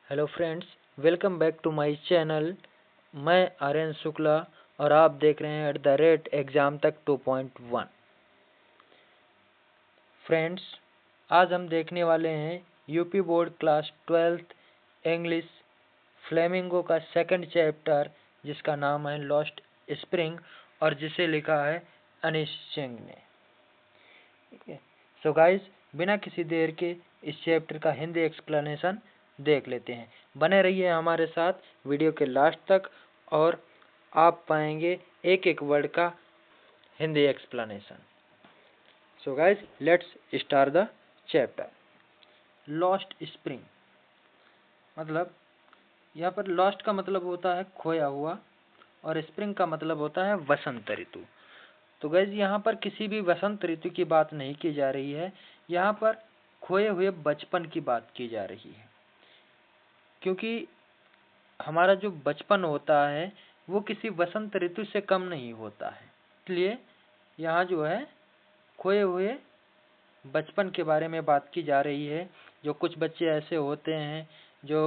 Hello friends, welcome back to my channel. मैं आर्यन शुक्ला और आप देख रहे हैं @एग्जाम तक 2.1। फ्रेंड्स, आज हम देखने वाले हैं UP board class 12th English flamingo का सेकंड चैप्टर, जिसका नाम है लॉस्ट स्प्रिंग और जिसे लिखा है अनीश सिंह ने। सो गाइस, बिना किसी देर के इस चैप्टर का हिंदी एक्सप्लेनेशन देख लेते हैं। बने रहिए हमारे साथ वीडियो के लास्ट तक और आप पाएंगे एक एक वर्ड का Hindi explanation. So guys, let's start the chapter. Lost spring मतलब, यहाँ पर लॉस्ट का मतलब होता है खोया हुआ और स्प्रिंग का मतलब होता है वसंत ऋतु। तो गाइस, यहाँ पर किसी भी वसंत ऋतु की बात नहीं की जा रही है, यहाँ पर खोए हुए बचपन की बात की जा रही है। क्योंकि हमारा जो बचपन होता है वो किसी वसंत ऋतु से कम नहीं होता है, इसलिए यहाँ जो है खोए हुए बचपन के बारे में बात की जा रही है। जो कुछ बच्चे ऐसे होते हैं जो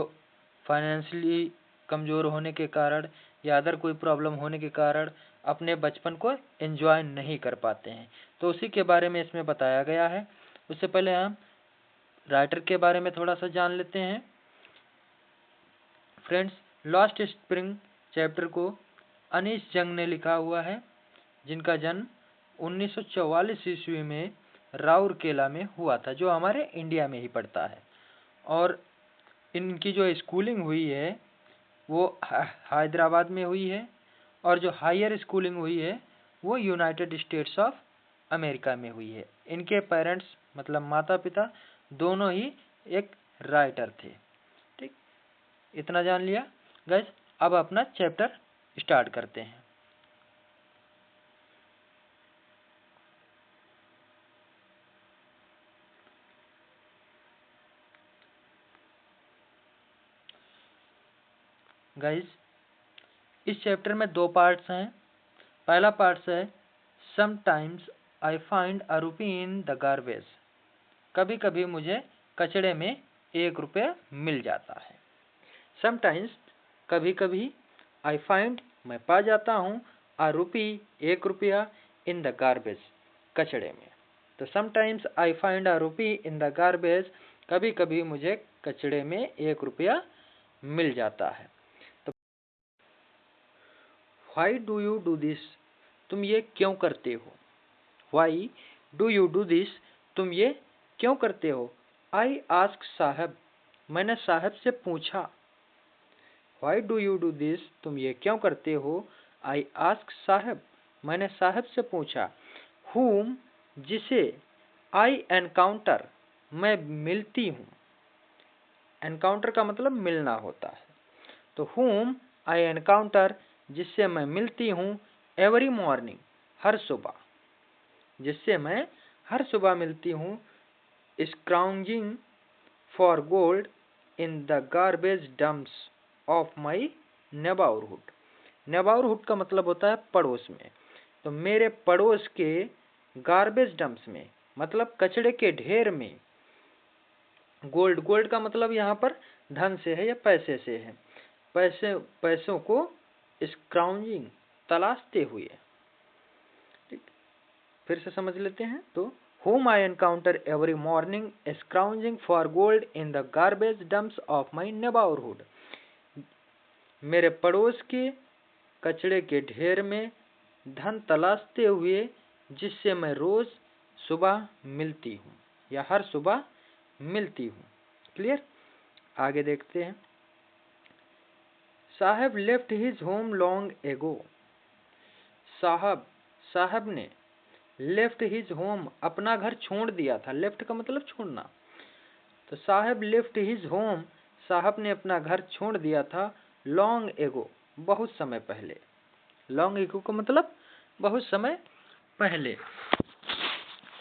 फाइनेंशियली कमज़ोर होने के कारण या अदर कोई प्रॉब्लम होने के कारण अपने बचपन को एंजॉय नहीं कर पाते हैं, तो उसी के बारे में इसमें बताया गया है। उससे पहले हम राइटर के बारे में थोड़ा सा जान लेते हैं। फ्रेंड्स, लॉस्ट स्प्रिंग चैप्टर को अनीश जंग ने लिखा हुआ है, जिनका जन्म 1944 ईस्वी में राउरकेला में हुआ था, जो हमारे इंडिया में ही पड़ता है। और इनकी जो स्कूलिंग हुई है वो हैदराबाद में हुई है और जो हायर स्कूलिंग हुई है वो यूनाइटेड स्टेट्स ऑफ अमेरिका में हुई है। इनके पेरेंट्स मतलब माता पिता दोनों ही एक राइटर थे। ठीक, इतना जान लिया गाइस। अब अपना चैप्टर स्टार्ट करते हैं। गाइस, इस चैप्टर में दो पार्ट्स हैं। पहला पार्ट है समटाइम्स आई फाइंड अ रूपी इन द गार्बेज। कभी कभी मुझे कचड़े में 1 रुपये मिल जाता है। समटाइम्स कभी कभी, आई फाइंड मैं पा जाता हूँ, अ रूपी 1 रुपया, इन द गार्बेज कचड़े में। तो समटाइम्स आई फाइंड अ रूपी इन द गार्बेज, कभी कभी मुझे कचड़े में 1 रुपया मिल जाता है। तो why do you do this, तुम ये क्यों करते हो। Why do you do this, तुम ये क्यों करते हो। आई आस्क साहब, मैंने साहब से पूछा। Why do you do this, तुम ये क्यों करते हो। आई आस्क साहब, मैंने साहब से पूछा। whom, जिसे, आई एनकाउंटर, मैं मिलती हूँ। एनकाउंटर का मतलब मिलना होता है। तो whom आई एनकाउंटर, जिससे मैं मिलती हूँ, एवरी मॉर्निंग, हर सुबह, जिससे मैं हर सुबह मिलती हूँ। Scrounging for gold in the garbage dumps of my neighbourhood. Neighbourhood का मतलब होता है पड़ोस में। तो मेरे पड़ोस के गार्बेज डंप्स में मतलब कचड़े के ढेर में, गोल्ड, गोल्ड का मतलब यहाँ पर धन से है या पैसे से है। पैसों को स्क्राउंजिंग, तलाशते हुए। ठीक, फिर से समझ लेते हैं। तो whom I encounter every morning scrounging for gold in the garbage dumps of my neighborhood। मेरे पड़ोस के कचड़े के ढेर में धन तलाशते हुए, जिससे मैं रोज सुबह मिलती हूँ या हर सुबह मिलती हूँ। क्लियर, आगे देखते हैं। साहब left his home long ago. साहब ने लेफ्ट हिज होम, अपना घर छोड़ दिया था। लेफ्ट का मतलब छोड़ना। तो साहब लेफ्ट हिज होम, साहब ने अपना घर छोड़ दिया था। लॉन्ग एगो, बहुत समय पहले। लॉन्ग एगो का मतलब बहुत समय पहले।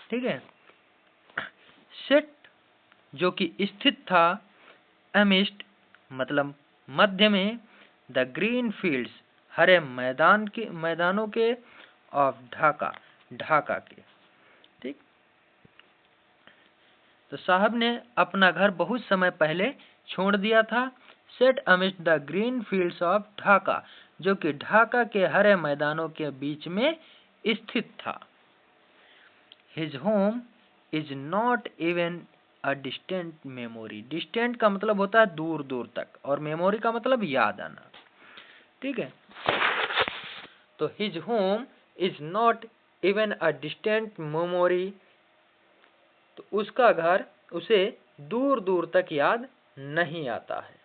ठीक है। सेट, जो कि स्थित था, एमिस्ट मतलब मध्य में, द ग्रीन फील्ड्स, हरे मैदानों के, ऑफ ढाका, ढाका के। ठीक, तो साहब ने अपना घर बहुत समय पहले छोड़ दिया था। Set amidst the green fields of Dhaka, जो कि ढाका के हरे मैदानों के बीच में स्थित था। His home is not even a distant memory. Distant का मतलब होता है दूर दूर तक, और मेमोरी का मतलब याद आना। ठीक है, तो his home is not even a distant memory, तो उसका घर उसे दूर दूर तक याद नहीं आता है।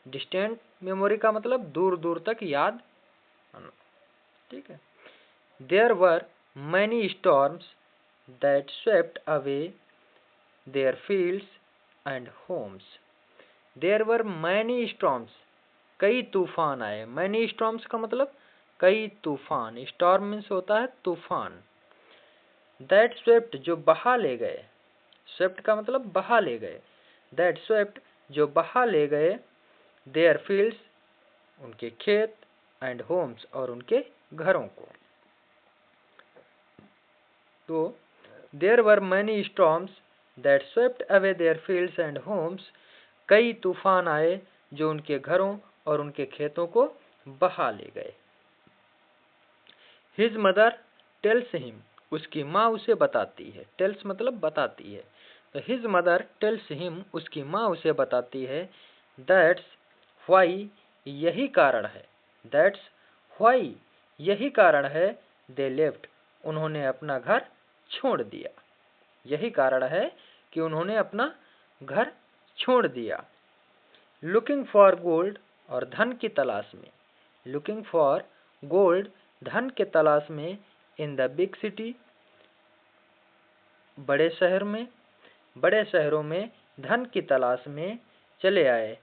डिस्टेंट मेमोरी का मतलब दूर दूर तक याद आना। ठीक है, there were many storms that swept away their fields and homes. There were many storms, कई तूफान आए। मैनी स्टॉर्म्स का मतलब कई तूफान। स्टॉर्म मीन्स होता है तूफान। दैट स्वेप्ट, जो बहा ले गए। स्वेप्ट का मतलब बहा ले गए। दैट स्वेप्ट, जो बहा ले गए। देयर फील्ड्स, उनके खेत। एंड होम्स, और उनके घरों को। तो there were many storms that swept away their fields and homes, कई तूफान आए जो उनके घरों और उनके खेतों को बहा ले गए। हिज मदर टेल्स हिम, उसकी माँ उसे बताती है। टेल्स मतलब बताती है। तो हिज मदर टेल्स हिम, उसकी माँ उसे बताती है। दैट्स व्हाई, यही कारण है। दैट्स व्हाई, यही कारण है। दे लेफ्ट, उन्होंने अपना घर छोड़ दिया। यही कारण है कि उन्होंने अपना घर छोड़ दिया। लुकिंग फॉर गोल्ड, और धन की तलाश में। लुकिंग फॉर गोल्ड, धन के तलाश में। इन द बिग सिटी, बड़े शहर में। बड़े शहरों में धन की तलाश में चले आए।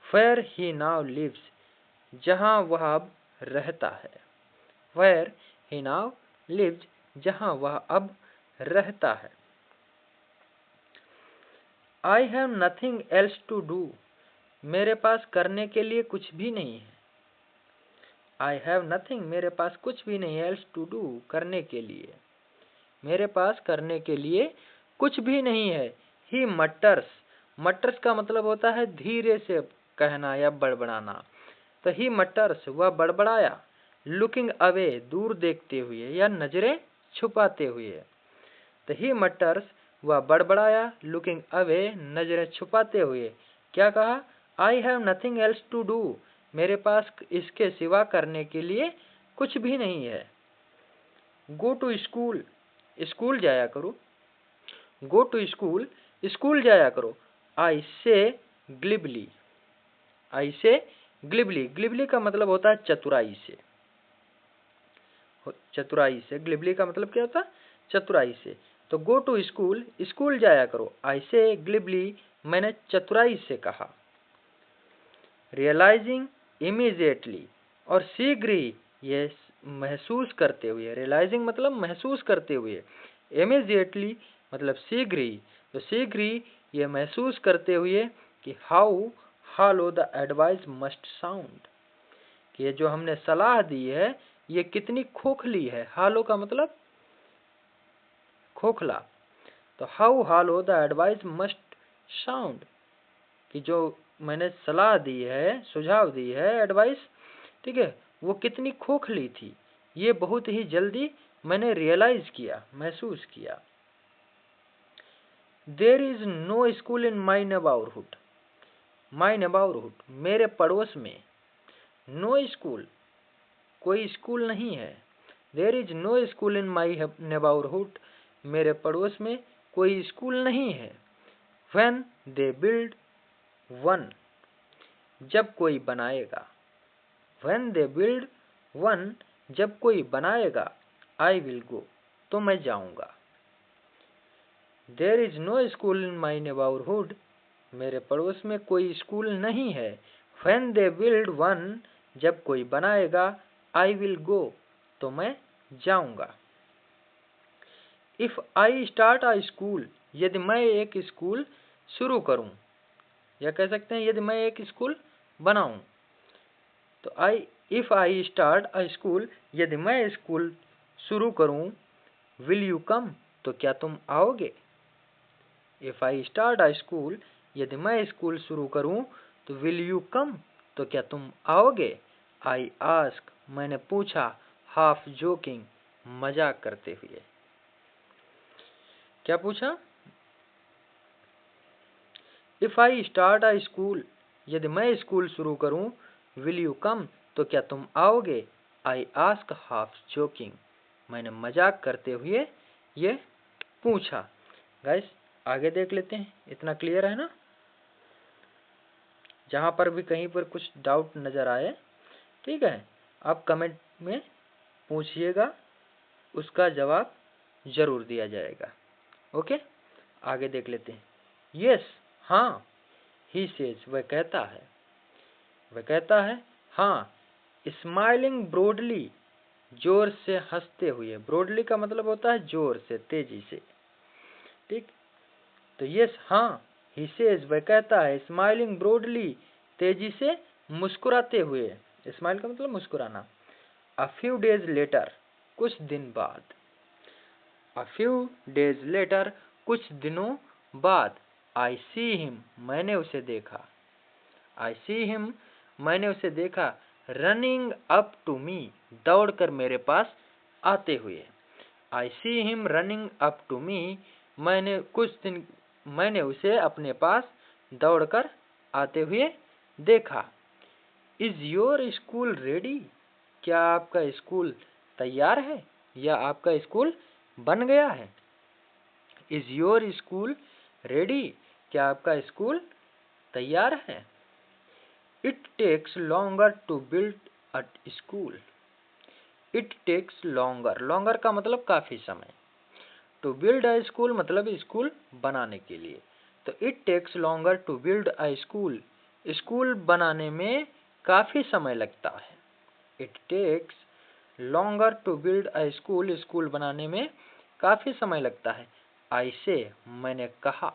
वेयर ही नाउ लिव्स, जहां वह अब रहता है। वेयर ही नाउ लिव्स, जहां वह अब रहता है। I have nothing else to do, मेरे पास करने के लिए कुछ भी नहीं है। आई हैव नथिंग, मेरे पास कुछ भी नहीं है। एल्स टू डू, करने के लिए। मेरे पास करने के लिए कुछ भी नहीं है। ही मटर्स, मटर्स का मतलब होता है धीरे से कहना या बड़बड़ाना। तो ही मटर्स, वह बड़बड़ाया। लुकिंग अवे, दूर देखते हुए या नजरें छुपाते हुए। तो ही मटर्स, वह बड़बड़ाया। लुकिंग अवे, नजरें छुपाते हुए। क्या कहा? I have nothing else to do, मेरे पास इसके सिवा करने के लिए कुछ भी नहीं है। गो टू स्कूल, स्कूल जाया करो। गो टू स्कूल, स्कूल जाया करो। आई से ग्लिबली, आई से ग्लिबली, ग्लिबली का मतलब होता है चतुराई से। चतुराई से, ग्लिबली का मतलब क्या होता है? चतुराई से। तो गो टू स्कूल, स्कूल जाया करो। आई से ग्लिबली, मैंने चतुराई से कहा। रियलाइजिंग इमीडिएटली, और शीघ्र ही, ये महसूस करते हुए। रियलाइजिंग मतलब महसूस करते हुए। इमीडिएटली मतलब शीघ्र ही। तो शीघ्र ही ये महसूस करते हुए कि how hollow the advice must sound, कि ये जो हमने सलाह दी है ये कितनी खोखली है। हॉलो का मतलब खोखला। तो how hollow the advice must sound, कि जो मैंने सलाह दी है, सुझाव दी है, एडवाइस, ठीक है, वो कितनी खोखली थी, ये बहुत ही जल्दी मैंने रियलाइज किया, महसूस किया। There is no school in my neighbourhood, my neighbourhood, मेरे पड़ोस में। नो स्कूल, कोई स्कूल नहीं है। There is no school in my neighbourhood, मेरे पड़ोस में कोई स्कूल नहीं है। व्हेन दे बिल्ड वन, जब कोई बनाएगा। व्हेन दे बिल्ड वन, जब कोई बनाएगा। आई विल गो, तो मैं जाऊंगा। There is no school in my neighbourhood, मेरे पड़ोस में कोई स्कूल नहीं है। व्हेन दे बिल्ड वन, जब कोई बनाएगा। आई विल गो, तो मैं जाऊंगा। If I start a school, यदि मैं एक स्कूल शुरू करूं, या कह सकते हैं यदि मैं एक स्कूल बनाऊं। तो if I start a school, यदि मैं स्कूल शुरू करूं। विल यू कम, तो क्या तुम आओगे? If I start a school, यदि मैं स्कूल शुरू करूं, तो विल यू कम, तो क्या तुम आओगे? आई आस्क, मैंने पूछा, हाफ जोकिंग, मजाक करते हुए। क्या पूछा? If I start a school, यदि मैं स्कूल शुरू करूं, विल यू कम, तो क्या तुम आओगे? आई आस्क हाफ जोकिंग, मैंने मजाक करते हुए ये पूछा। गाइस आगे देख लेते हैं, इतना क्लियर है ना? जहां पर भी कहीं पर कुछ डाउट नजर आए, ठीक है, आप कमेंट में पूछिएगा, उसका जवाब जरूर दिया जाएगा। ओके, आगे देख लेते हैं। यस, हाँ, ही सेज, वह कहता है, हाँ, स्माइलिंग ब्रॉडली, जोर से हंसते हुए। ब्रॉडली का मतलब होता है जोर से, तेजी से, ठीक। तो यस, हाँ, ही सेज, वह कहता है, स्माइलिंग ब्रॉडली, तेजी से मुस्कुराते हुए। स्माइल का मतलब मुस्कुराना। अ फ्यू डेज लेटर, कुछ दिन बाद। अ फ्यू डेज लेटर, कुछ दिनों बाद। आई सी हिम, मैंने उसे देखा। आई सी हिम, मैंने उसे देखा। रनिंग अप टू मी, दौड़कर मेरे पास आते हुए। I see him running up to me, मैंने उसे अपने पास दौड़कर आते हुए देखा। इज योर स्कूल रेडी, क्या आपका स्कूल तैयार है, या आपका स्कूल बन गया है? इज योर स्कूल रेडी, क्या आपका स्कूल तैयार है? It takes longer to build a school. It takes longer, longer का मतलब काफी समय। टू बिल्ड अ स्कूल मतलब स्कूल बनाने के लिए। तो it takes longer to build a school, school बनाने में काफी समय लगता है। It takes longer to build a school, school बनाने में काफी समय लगता है। आई से, मैंने कहा,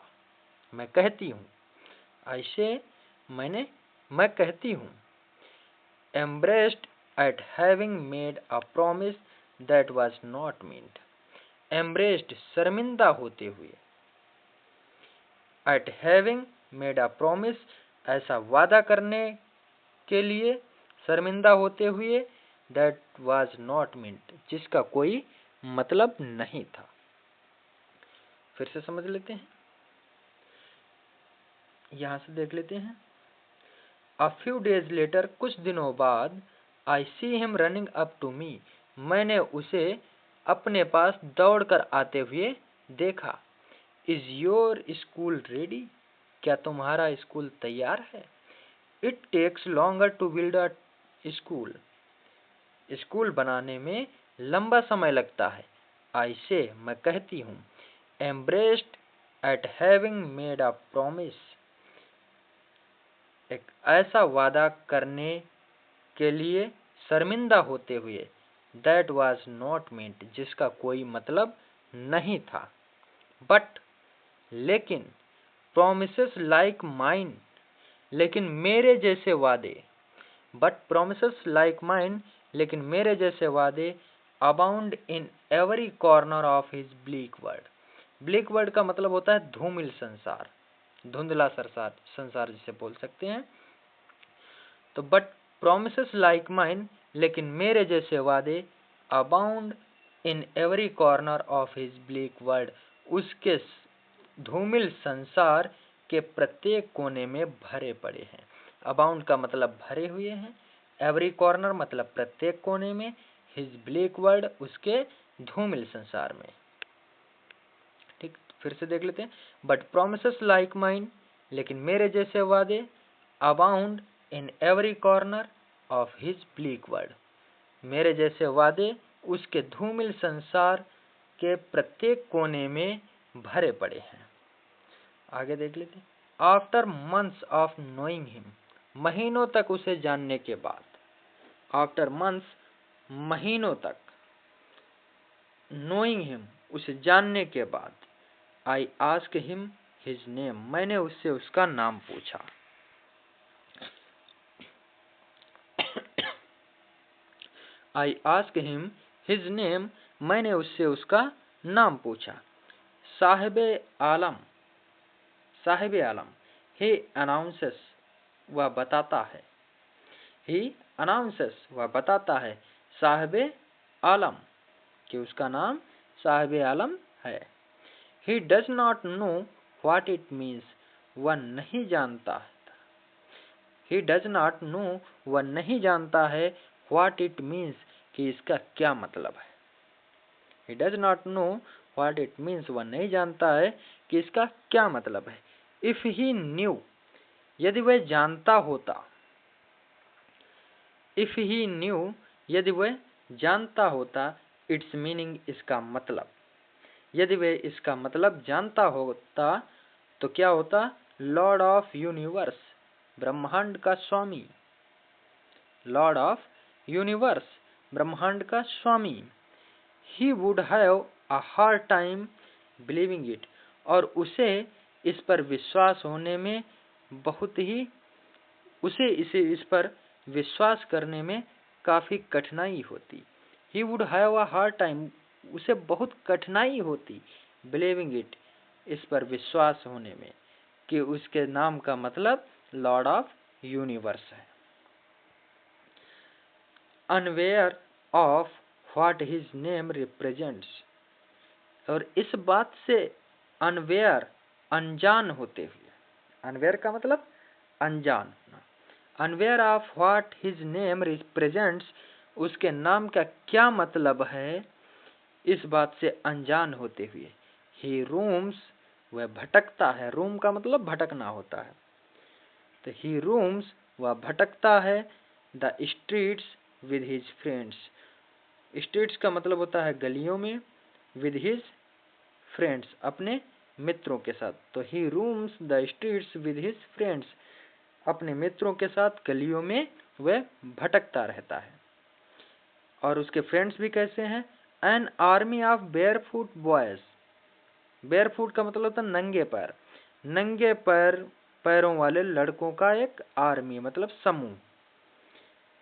मैं कहती हूँ। आई से, मैं कहती हूँ। Embraced eight having made a promise that was not meant. Embraced, शर्मिंदा होते हुए। Eight having made a promise, ऐसा वादा करने के लिए, शर्मिंदा होते हुए। दैट वाज नॉट मीन्ड, जिसका कोई मतलब नहीं था। फिर से समझ लेते हैं, यहां से देख लेते हैं। अ फ्यू डेज लेटर, कुछ दिनों बाद। I see him running up to me, मैंने उसे अपने पास दौड़कर आते हुए देखा। इज योर स्कूल रेडी, क्या तुम्हारा स्कूल तैयार है? It takes longer to build a school, school बनाने में लंबा समय लगता है। आई से, मैं कहती हूँ। Embraced eight having made a promise, एक ऐसा वादा करने के लिए, शर्मिंदा होते हुए। दैट वाज नॉट मीन्ट, जिसका कोई मतलब नहीं था। बट, लेकिन, प्रोमिसेस लाइक माइन, लेकिन मेरे जैसे वादे। बट प्रोमिसेस लाइक माइन, लेकिन मेरे जैसे वादे। Abound in every corner of his bleak world. Bleak world का मतलब होता है धूमिल संसार, धुंधला संसार जिसे बोल सकते हैं। तो बट प्रोमिसेस लाइक माइन, लेकिन मेरे जैसे वादे। Abound in every corner of his bleak world, उसके धूमिल संसार के प्रत्येक कोने में भरे पड़े हैं। अबाउंड का मतलब भरे हुए हैं, एवरी कॉर्नर मतलब प्रत्येक कोने में, हिज ब्लैक वर्ल्ड, उसके धूमिल संसार में। ठीक, फिर से देख लेते हैं। बट प्रोमिसेस लाइक माइन, लेकिन मेरे जैसे वादे। Abound in every corner of his black world, मेरे जैसे वादे उसके धूमिल संसार के प्रत्येक कोने में भरे पड़े हैं। आगे देख लेते हैं। After months of knowing him, महीनों तक उसे जानने के बाद। आफ्टर मंथ्स, महीनों तक। नोइंग हिम, उसे जानने के बाद। I ask him his name, मैंने उससे उसका नाम पूछा। I ask him his name, मैंने उससे उसका नाम पूछा। साहिब आलम, साहिब आलम, he announces, वह बताता है। ही अनाउंसेस, वह बताता है साहिबे आलम, कि उसका नाम साहिबे आलम है। He does not know what it means, वह नहीं जानता है। ही डज नॉट नो, वह नहीं जानता है व्हाट इट मीन्स, कि इसका क्या मतलब है। He does not know what it means, वह नहीं जानता है कि इसका क्या मतलब है। इफ ही न्यू, यदि वह जानता होता। इफ ही न्यू, यदि वह जानता होता। इट्स मीनिंग, इसका मतलब। यदि वह इसका मतलब जानता होता तो क्या होता। लॉर्ड ऑफ यूनिवर्स, ब्रह्मांड का स्वामी। लॉर्ड ऑफ यूनिवर्स, ब्रह्मांड का स्वामी। He would have a hard time believing it, और उसे इस पर विश्वास होने में बहुत ही उसे इस पर विश्वास करने में काफी कठिनाई होती। ही would have a hard time, उसे बहुत कठिनाई होती। बिलीविंग इट, इस पर विश्वास होने में, कि उसके नाम का मतलब लॉर्ड ऑफ यूनिवर्स है। Unaware of what his name represents, और इस बात से अनवेयर, अनजान होते हुए। अनवेयर का मतलब अनजान। Unaware of what his name represents, उसके नाम का क्या मतलब है, इस बात से अनजान होते हुए। ही रूम्स, वह भटकता है। रूम का मतलब भटकना होता है। तो ही रूम्स, वह भटकता है। The streets with his friends, streets का मतलब होता है गलियों में। विद हिज फ्रेंड्स, अपने मित्रों के साथ। तो he roams the streets with his friends, अपने मित्रों के साथ गलियों में वह भटकता रहता है। और उसके फ्रेंड्स भी कैसे हैं। An army of barefoot boys, barefoot का मतलब होता है नंगे पैर। नंगे पैरों वाले लड़कों का एक आर्मी, मतलब समूह।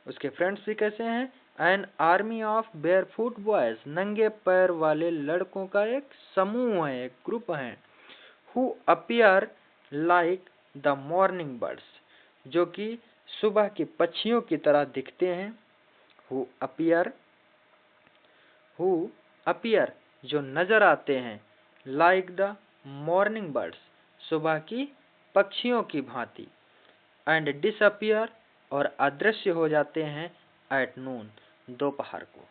उसके फ्रेंड्स भी कैसे हैं। An army of barefoot boys, नंगे पैर वाले लड़कों का एक समूह है, एक ग्रुप है। Who appear like the morning birds, जो कि सुबह की पक्षियों की तरह दिखते हैं। हु अपीयर, जो नजर आते हैं। लाइक द मॉर्निंग बर्ड्स, सुबह की पक्षियों की भांति। एंड डिसअपियर, और अदृश्य हो जाते हैं। एट नून, दोपहर को।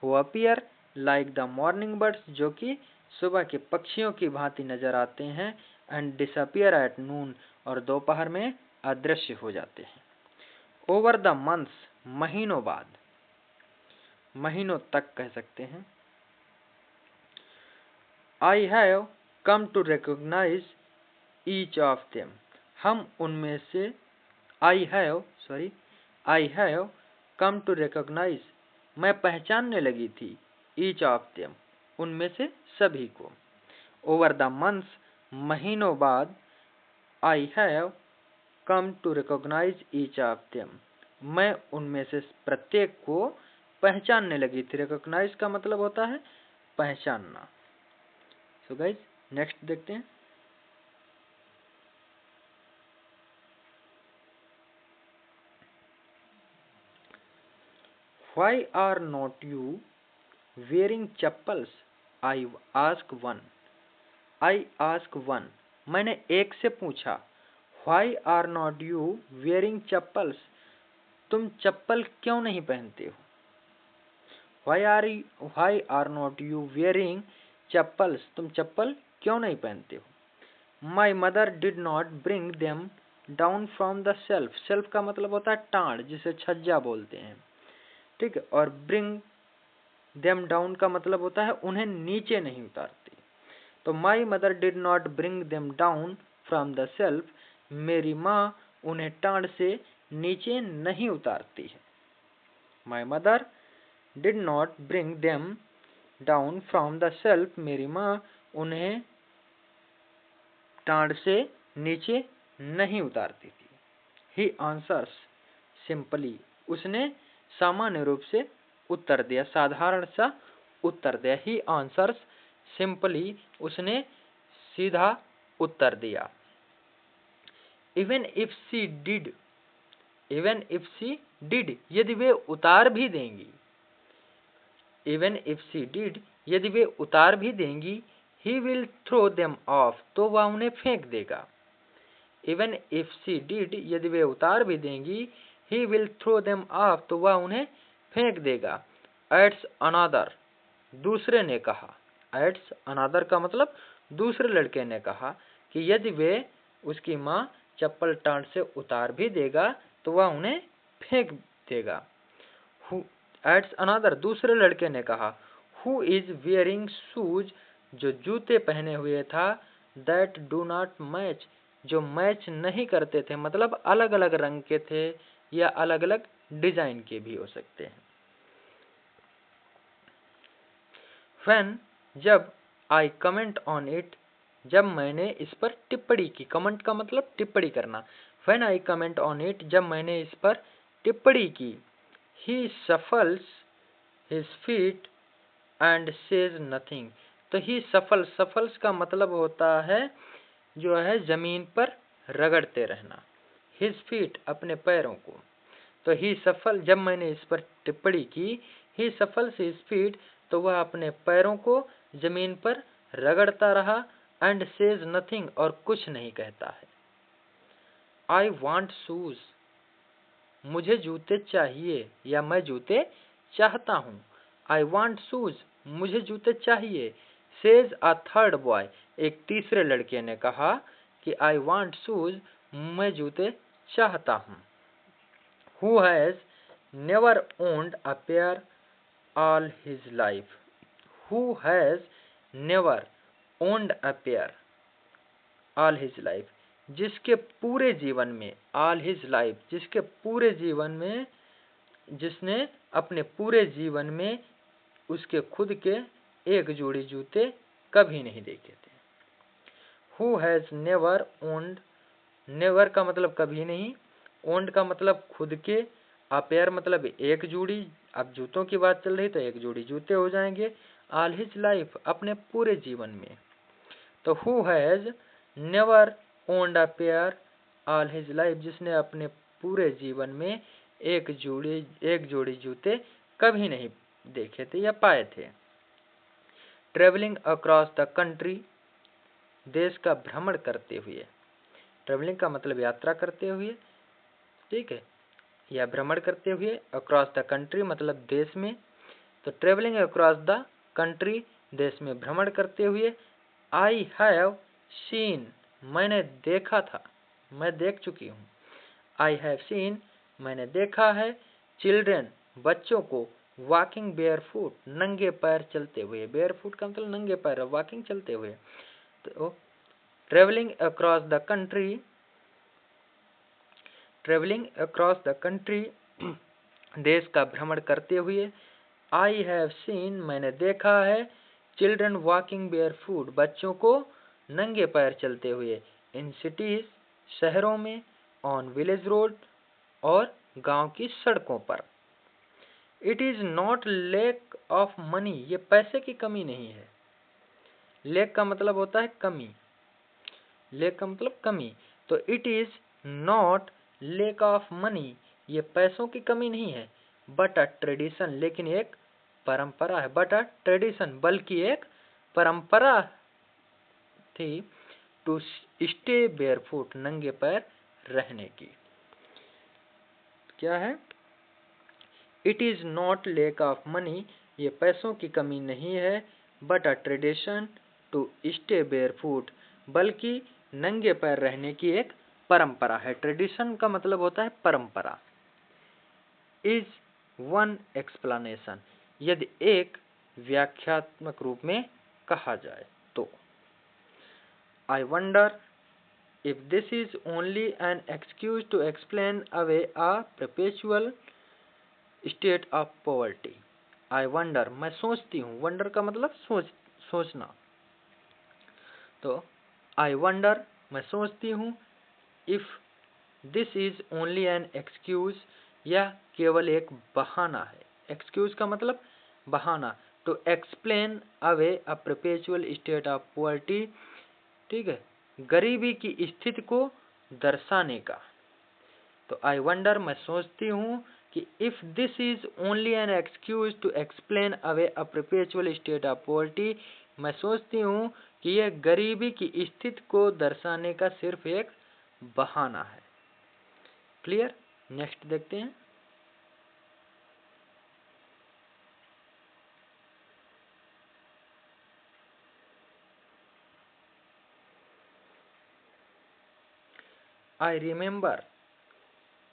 Who appear like the morning birds, जो कि सुबह के पक्षियों की भांति नजर आते हैं। एंड डिसअपियर एट नून, और दोपहर में अदृश्य हो जाते हैं। ओवर द मंथ्स, महीनों बाद, महीनों तक कह सकते हैं। I have come to recognise each of them, हम उनमें से I have come to recognise, मैं पहचानने लगी थी। ईच ऑफ देम, उनमें से सभी को। ओवर द मंथ्स, महीनों बाद। I have come to recognise each of them, मैं उनमें से प्रत्येक को पहचानने लगी थी। रिकॉग्नाइज का मतलब होता है पहचानना। सो गाइज, नेक्स्ट देखते हैं। Why are not you wearing chappals? I ask one. I ask one. मैंने एक से पूछा। Why are not you wearing chappals? तुम चप्पल क्यों नहीं पहनते हो। Why are not you wearing chappals? तुम चप्पल क्यों नहीं पहनते हो। My mother did not bring them down from the shelf. Shelf का मतलब होता है टांड, जिसे छज्जा बोलते हैं। ठीक है। और ब्रिंग देम डाउन का मतलब होता है उन्हें नीचे नहीं उतारती। तो my mother did not bring them down from the self, मेरी माँ उन्हें टांड से नीचे नहीं उतारती है। My mother did not bring them down from the self, मेरी माँ उन्हें टांड से नीचे नहीं उतारती थी। ही आंसर्स सिंपली, उसने सामान्य रूप से उत्तर दिया, साधारण सा उत्तर दिया। ही आंसर्स सिंपली, उसने सीधा उत्तर दिया। Even if she did, even if she did, यदि वे उतार भी देंगी, इवन इफ शी डिड, यदि वे उतार भी देंगी, he will throw them off, तो वह उन्हें फेंक देगा। इवन इफ शी डिड, यदि वे उतार भी देंगी, he will throw them off, तो वह उन्हें फेंक देगा। एड्स अनदर, दूसरे ने कहा, एड्स अनदर का मतलब दूसरे लड़के ने कहा कि यदि वे, उसकी माँ चप्पल टांट से उतार भी देगा तो वह उन्हें फेंक देगा। एड्स अनदर, दूसरे लड़के ने कहा, हु इज वियरिंग शूज, जो जूते पहने हुए था, दैट डू नॉट मैच, जो मैच नहीं करते थे, मतलब अलग अलग रंग के थे या अलग अलग डिजाइन के भी हो सकते हैं। When, जब, I comment on it, जब मैंने इस पर टिप्पणी की, कमेंट का मतलब टिप्पणी करना। When I comment on it, जब मैंने इस पर टिप्पणी की, he shuffles his feet and says nothing, तो he shuffles का मतलब होता है जो है जमीन पर रगड़ते रहना, his feet अपने पैरों को, तो he shuffle, जब मैंने इस पर टिप्पणी की, he shuffles his feet, तो वह अपने पैरों को जमीन पर रगड़ता रहा, and says nothing, और कुछ नहीं कहता है। I want shoes, मुझे जूते चाहिए या मैं जूते चाहता हूँ। I want shoes, मुझे जूते चाहिए। Says a third boy, एक तीसरे लड़के ने कहा कि I want shoes, मैं जूते चाहता हूँ। Who has never owned a pair all his life, who has never owned a pair all his life, जिसके पूरे जीवन में, all his life, जिसके पूरे जीवन में, जिसने अपने पूरे जीवन में उसके खुद के एक जोड़ी जूते कभी नहीं देखे थे। Who has never owned, never का मतलब कभी नहीं, owned का मतलब खुद के, a pair मतलब एक जोड़ी, अब जूतों की बात चल रही तो एक जोड़ी जूते हो जाएंगे, all his life अपने पूरे जीवन में, तो who has never owned a pair all his life, जिसने अपने पूरे जीवन में एक जोड़ी जूते कभी नहीं देखे थे या पाए थे। ट्रेवलिंग अक्रॉस द कंट्री, देश का भ्रमण करते हुए, ट्रेवलिंग का मतलब यात्रा करते हुए, ठीक है, या भ्रमण करते हुए, अक्रॉस द कंट्री मतलब देश में, तो ट्रेवलिंग अक्रॉस द कंट्री, देश में भ्रमण करते हुए। आई हैव सीन, मैंने देखा था, मैं देख चुकी हूँ। आई हैव सीन, मैंने देखा है। चिल्ड्रेन, बच्चों को, वॉकिंग बेयर फुट, नंगे पैर चलते हुए, बेयर फुट का मतलब नंगे पैर, वॉकिंग चलते हुए। तो travelling across the country, travelling across the country, देश का भ्रमण करते हुए। आई हैव सीन, मैंने देखा है। चिल्ड्रन वॉकिंग बेयर फुट, बच्चों को नंगे पैर चलते हुए। इन सिटीज, शहरों में। ऑन विलेज रोड, और गांव की सड़कों पर। It is not lack of money, ये पैसे की कमी नहीं है। लैक का मतलब होता है कमी, लैक का मतलब कमी, तो it is not lack of money, ये पैसों की कमी नहीं है। बट अ ट्रेडिशन, लेकिन एक परंपरा है। बट अ ट्रेडिशन, बल्कि एक परंपरा थी। टू स्टे बेयरफुट, नंगे पैर रहने की। क्या है? It is not lack of money, ये पैसों की कमी नहीं है। But a tradition to stay barefoot, बल्कि नंगे पैर रहने की एक परंपरा है। ट्रेडिशन का मतलब होता है परंपरा। इज वन एक्सप्लेनेशन, यदि एक व्याख्यात्मक रूप में कहा जाए तो। I wonder if this is only an excuse to explain away a perpetual state of poverty. I wonder, मैं सोचती हूँ। वंडर का मतलब सोचना। तो आई वंडर, मैं सोचती हूँ। If this is only an excuse, यह केवल एक बहाना है। एक्सक्यूज का मतलब बहाना। To explain away a perpetual state of poverty, ठीक है, गरीबी की स्थिति को दर्शाने का। तो आई वंडर, मैं सोचती हूँ कि if this is only an excuse to explain away a perpetual state of poverty, मैं सोचती हूँ कि यह गरीबी की स्थिति को दर्शाने का सिर्फ एक बहाना है। क्लियर? नेक्स्ट देखते हैं। I remember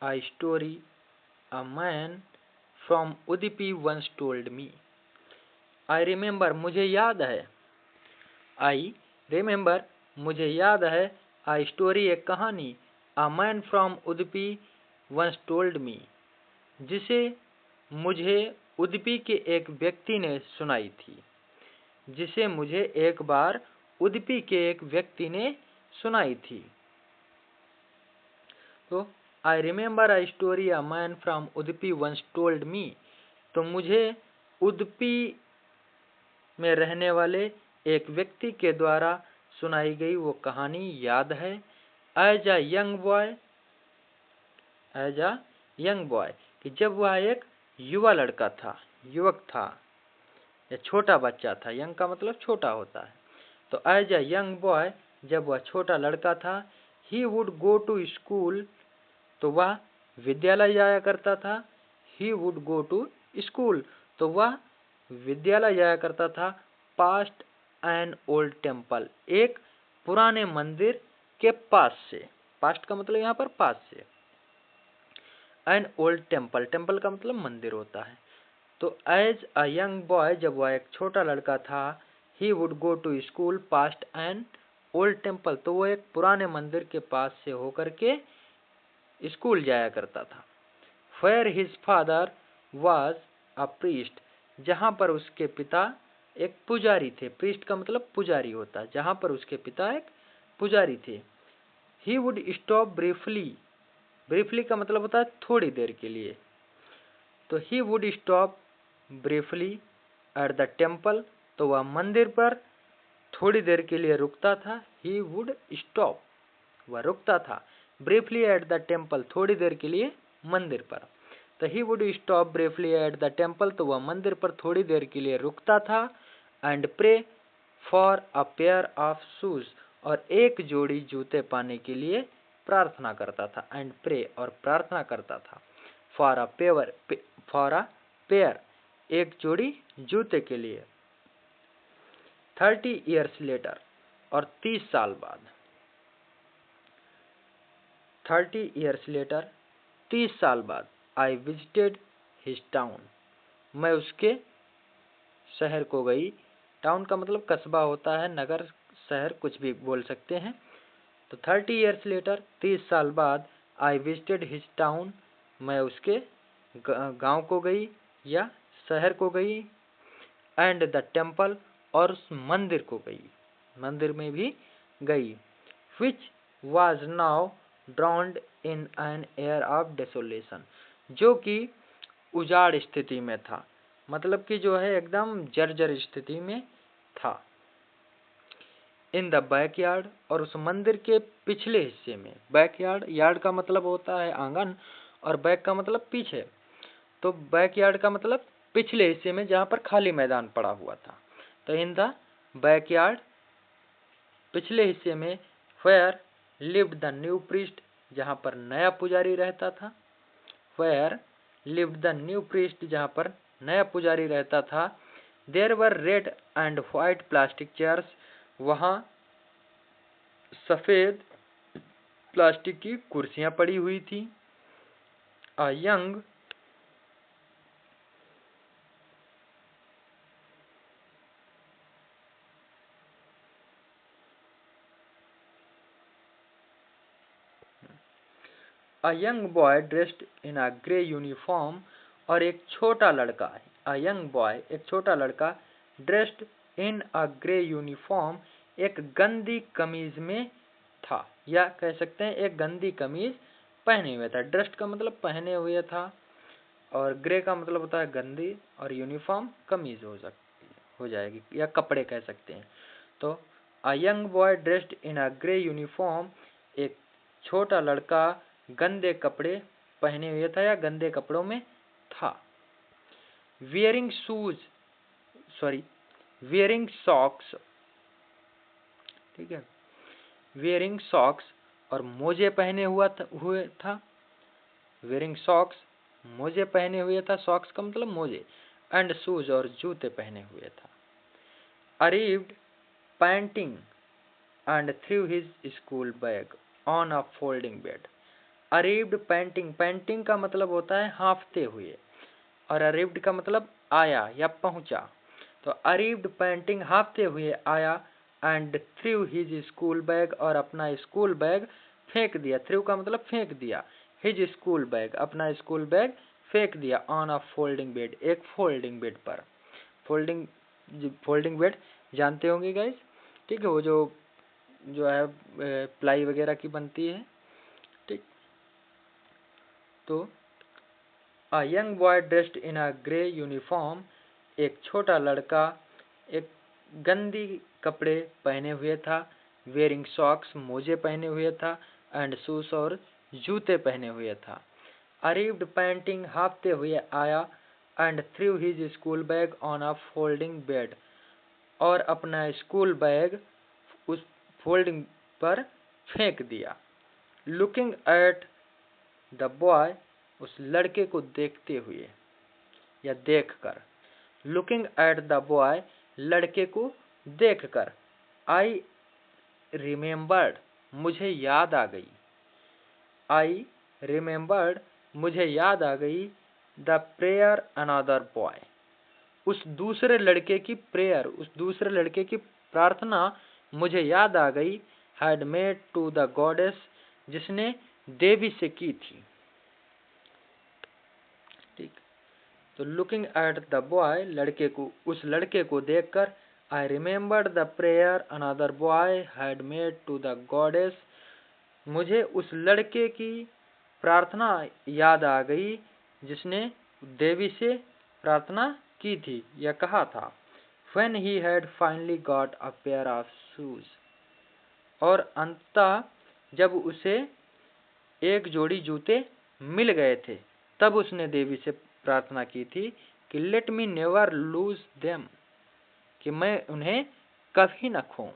a story a man from Udupi once told me. I remember, मुझे याद है। I remember, मुझे याद है। A story, एक कहानी। A man from Udupi once told me, जिसे मुझे उडुपी के एक व्यक्ति ने सुनाई थी। जिसे मुझे एक बार उडुपी के एक व्यक्ति ने सुनाई थी। तो I remember a story a man from Udupi once told me. तो मुझे उडुपी में रहने वाले एक व्यक्ति के द्वारा सुनाई गई वो कहानी याद है। एज अ यंग बॉय, कि जब वह एक युवा लड़का था, युवक था या छोटा बच्चा था। यंग का मतलब छोटा होता है। तो एज अ यंग बॉय, जब वह छोटा लड़का था, he would go to school, तो वह विद्यालय जाया करता था। He would go to school, तो वह विद्यालय जाया करता था। पास्ट एन ओल्ड टेम्पल, एक पुराने मंदिर के पास से। पास्ट का मतलब यहाँ पर पास से। एन ओल्ड टेम्पल, टेम्पल का मतलब मंदिर होता है। तो एज अ यंग बॉय, जब वह एक छोटा लड़का था, he would go to school past an old temple, तो वो एक पुराने मंदिर के पास से होकर के स्कूल जाया करता था। Where his father was a priest, जहाँ पर उसके पिता एक पुजारी थे। प्रीस्ट का मतलब पुजारी होता है। जहाँ पर उसके पिता एक पुजारी थे। He would stop briefly, briefly का मतलब होता है थोड़ी देर के लिए। तो he would stop briefly at the temple, तो वह मंदिर पर थोड़ी देर के लिए रुकता था। ही वुड स्टॉप, वह रुकता था। ब्रीफली एट द टेम्पल, थोड़ी देर के लिए मंदिर पर। तो he would stop briefly at the temple, तो वह मंदिर पर थोड़ी देर के लिए रुकता था। And pray for a pair of shoes, और एक जोड़ी जूते पाने के लिए प्रार्थना करता था। एंड प्रे, और प्रार्थना करता था। फॉर अ पेयर, एक जोड़ी जूते के लिए। 30 years लेटर, और 30 साल बाद। 30 years लेटर, 30 साल बाद। आई विजिटेड हिज टाउन, मैं उसके शहर को गई। टाउन का मतलब कस्बा होता है, नगर, शहर, कुछ भी बोल सकते हैं। तो 30 years लेटर, 30 साल बाद। आई विजिटेड हिज टाउन, मैं उसके गांव को गई या शहर को गई। एंड द टेम्पल, और उस मंदिर को गई, मंदिर में भी गई। Which was now ड्राउन्ड in an air of desolation, जो कि उजाड़ स्थिति में था। मतलब कि जो है एकदम जर्जर स्थिति में था। इन द बैकयार्ड, और उस मंदिर के पिछले हिस्से में। बैकयार्ड, यार्ड का मतलब होता है आंगन, और बैक का मतलब पीछे। तो बैकयार्ड का मतलब पिछले हिस्से में, जहाँ पर खाली मैदान पड़ा हुआ था। तो इन द बैकयार्ड, पिछले हिस्से में। Where lived the new priest, जहाँ पर नया पुजारी रहता था। Where lived the new priest, जहाँ पर नया पुजारी रहता था। There were red and white plastic chairs, वहाँ सफेद प्लास्टिक की कुर्सियां पड़ी हुई थी। A young a young boy dressed in a grey uniform, और एक छोटा लड़का, अ यंग बॉय, एक छोटा लड़का, dressed in a grey uniform, एक गंदी कमीज में था, या कह सकते हैं एक गंदी कमीज पहने हुए था। ड्रेस्ड का मतलब पहने हुए था, और ग्रे का मतलब होता है गंदी, और यूनिफॉर्म कमीज हो जाएगी, या कपड़े कह सकते हैं। तो अ young boy dressed in a grey uniform, एक छोटा लड़का गंदे कपड़े पहने हुए था या गंदे कपड़ों में था। वियरिंग शूज वियरिंग सॉक्स, ठीक है, वियरिंग सॉक्स और मोजे पहने हुए था। वियरिंग सॉक्स मोजे पहने हुए था, सॉक्स का मतलब मोजे, एंड शूज और जूते पहने हुए था। Arrived panting and threw his school bag on a folding bed. Arrived panting, panting का मतलब होता है हाँफते हुए, और अरीव्ड का मतलब आया या पहुंचा। तो अरीव्ड पैंटिंग हाँफते हुए आया, and threw his school bag, और अपना स्कूल बैग फेंक दिया। थ्रू का मतलब फेंक दिया, हिज स्कूल बैग अपना स्कूल बैग फेंक दिया, ऑन अ फोल्डिंग बेड एक फोल्डिंग बेड पर। फोल्डिंग बेड जानते होंगे गाइस, ठीक है, वो जो है प्लाई वगैरह की बनती है, ठीक। तो अ young boy dressed in a grey uniform, एक छोटा लड़का एक गंदी कपड़े पहने हुए था। वेयरिंग सॉक्स मोजे पहने हुए था, एंड शूज और जूते पहने हुए था। अरीव्ड पैंटिंग हाँफते हुए आया, and threw his school bag on a folding bed, और अपना स्कूल बैग उस फोल्डिंग पर फेंक दिया। लुकिंग एट द बॉय, उस लड़के को देखते हुए या देखकर। लुकिंग एट द बॉय, लड़के को देखकर। आई रिमेम्बर्ड, मुझे याद आ गई। आई रिमेम्बर्ड, मुझे याद आ गई। द प्रेयर अनदर बॉय, उस दूसरे लड़के की प्रेयर, उस दूसरे लड़के की प्रार्थना मुझे याद आ गई। Had made to the goddess, जिसने देवी से की थी, ठीक। तो लुकिंग एट द बॉय, लड़के को, उस लड़के को देखकर। I remembered the prayer another boy had made to the goddess, मुझे उस लड़के की प्रार्थना याद आ गई जिसने देवी से प्रार्थना की थी या कहा था। When he had finally got a pair of shoes, और अंततः जब उसे एक जोड़ी जूते मिल गए थे, तब उसने देवी से प्रार्थना की थी कि let me never lose them, कि मैं उन्हें कभी न खोऊं।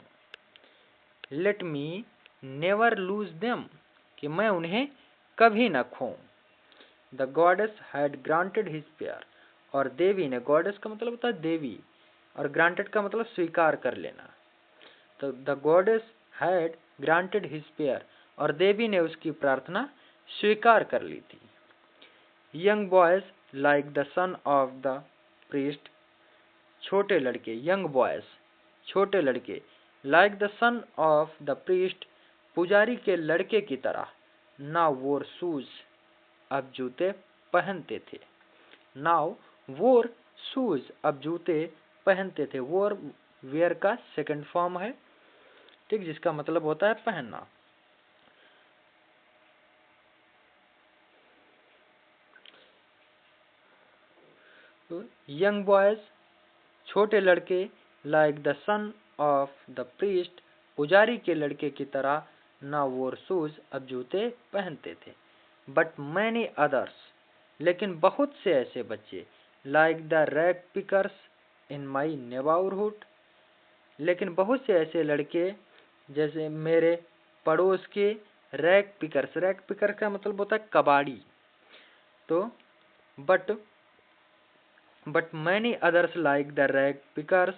Let me never lose them, कि मैं उन्हें कभी न खोऊं। The goddess had granted his prayer, और देवी ने, गॉडेस का मतलब होता है देवी, और ग्रांटेड का मतलब स्वीकार कर लेना। तो the goddess had granted his prayer, और देवी ने उसकी प्रार्थना स्वीकार कर ली थी। Young boys like the son of the priest, छोटे लड़के, यंग बॉयज छोटे लड़के, like the son of the priest पुजारी के लड़के की तरह, नाउ वोर शूज, अब जूते पहनते थे। नाउ वोर शूज, अब जूते पहनते थे। वोर वेयर का सेकंड फॉर्म है, ठीक, जिसका मतलब होता है पहनना। तो यंग बॉयज छोटे लड़के, like the son of the priest पुजारी के लड़के की तरह, ना वोर शूज, अब जूते पहनते थे। बट मैनी अदर्स, लेकिन बहुत से ऐसे बच्चे, like the rag pickers in my neighbourhood, लेकिन बहुत से ऐसे लड़के जैसे मेरे पड़ोस के रैग पिकर्स, रैग पिकर का मतलब होता है कबाड़ी। तो but many others like the rag pickers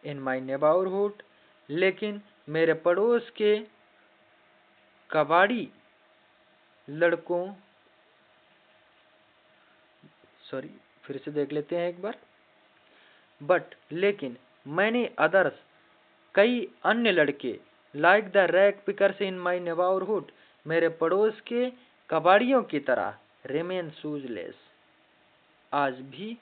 in my neighbourhood, लेकिन मेरे पड़ोस के कबाड़ी लड़कों, सॉरी फिर से देख लेते हैं एक बार। बट लेकिन मैनी अदर्स, कई अन्य लड़के, like the rag pickers in my neighbourhood, मेरे पड़ोस के कबाड़ियों की तरह, रिमेन शूजलेस, आज भी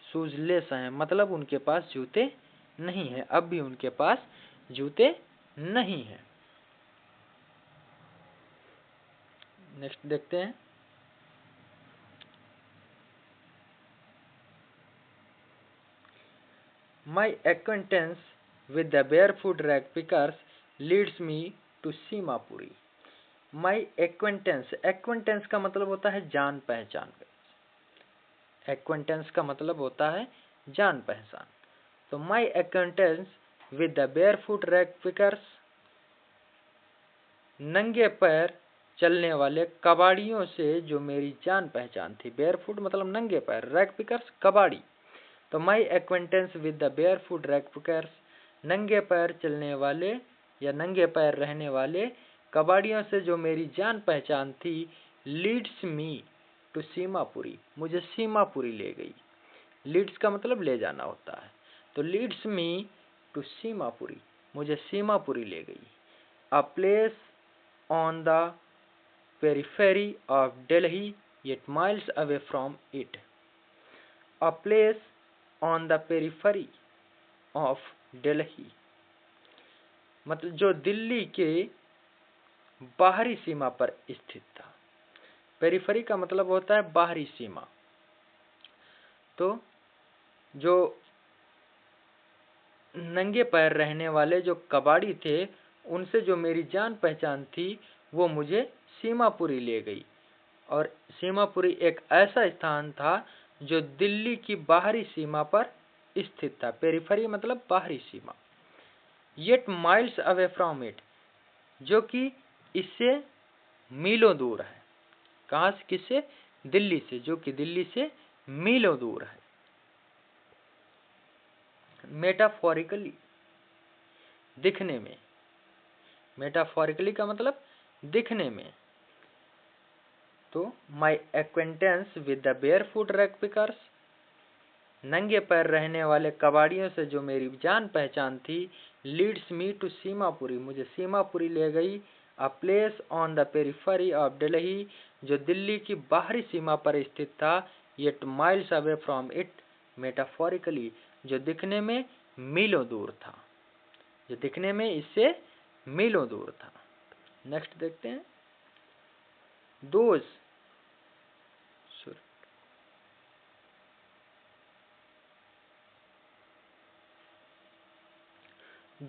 शूजलेस हैं, मतलब उनके पास जूते नहीं है, अब भी उनके पास जूते नहीं है। नेक्स्ट देखते हैं। My acquaintance with the barefoot rag pickers leads me to Seemapuri, my acquaintance, acquaintance का मतलब होता है जान पहचान। एक्वेंटेंस का मतलब होता है जान पहचान। तो my acquaintance with the barefoot rag pickers, नंगे पैर चलने वाले कबाड़ियों से जो मेरी जान पहचान थी। बेयरफुट मतलब नंगे पैर, रैग पिकर्स कबाड़ी। तो my acquaintance with the barefoot rag pickers, नंगे पैर चलने वाले या नंगे पैर रहने वाले कबाड़ियों से जो मेरी जान पहचान थी, लीड्स मी टू सीमापुरी, मुझे सीमापुरी ले गई। लीड्स का मतलब ले जाना होता है। तो लीड्स मी टू सीमापुरी, मुझे सीमापुरी ले गई। A place on the periphery of Delhi yet miles away from it. A place on the periphery of Delhi, मतलब जो दिल्ली के बाहरी सीमा पर स्थित था। पेरिफेरी का मतलब होता है बाहरी सीमा। तो जो नंगे पैर रहने वाले जो कबाड़ी थे, उनसे जो मेरी जान पहचान थी, वो मुझे सीमापुरी ले गई। और सीमापुरी एक ऐसा स्थान था जो दिल्ली की बाहरी सीमा पर स्थित था। पेरिफेरी मतलब बाहरी सीमा। Yet miles away from it, जो कि इससे मीलों दूर है। कहां से? किससे? दिल्ली से, जो कि दिल्ली से मीलों दूर है। मेटाफोरिकली, दिखने में। मेटाफोरिकली का मतलब दिखने में। तो my acquaintance with the barefoot rag pickers, नंगे पैर रहने वाले कबाड़ियों से जो मेरी जान पहचान थी, लीड्स मी टू सीमापुरी, मुझे सीमापुरी ले गई। A place on the periphery of Delhi, जो दिल्ली की बाहरी सीमा पर स्थित था। Yet miles away from it, metaphorically, जो दिखने में मीलों दूर था। जो दिखने में इससे मीलों दूर था। नेक्स्ट देखते हैं।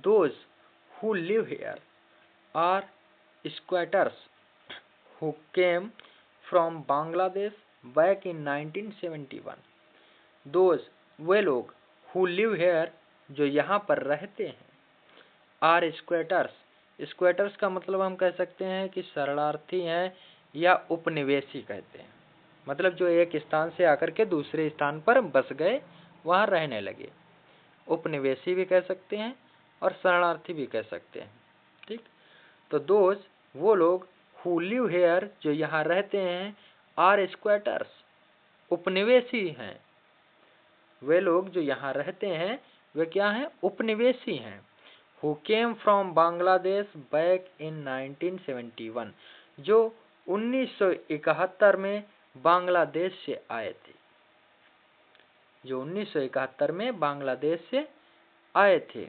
Those who live here are squatters who came from Bangladesh back in 1971. Those, वे लोग, who live here, जो यहाँ पर रहते हैं, are squatters. स्क्वेटर्स का मतलब हम कह सकते हैं कि शरणार्थी हैं या उपनिवेशी कहते हैं। मतलब जो एक स्थान से आकर के दूसरे स्थान पर बस गए, वहां रहने लगे। उपनिवेशी भी कह सकते हैं और शरणार्थी भी कह सकते हैं। ठीक। तो दोज, वो लोग, हु लिव हेयर, जो यहाँ रहते हैं, आर स्क्वेटर्स, उपनिवेशी हैं। वे लोग जो यहाँ रहते हैं, वे क्या हैं? उपनिवेशी हैं। Who came from Bangladesh back in 1971, जो 1971 में बांग्लादेश से आए थे। जो 1971 में बांग्लादेश से आए थे।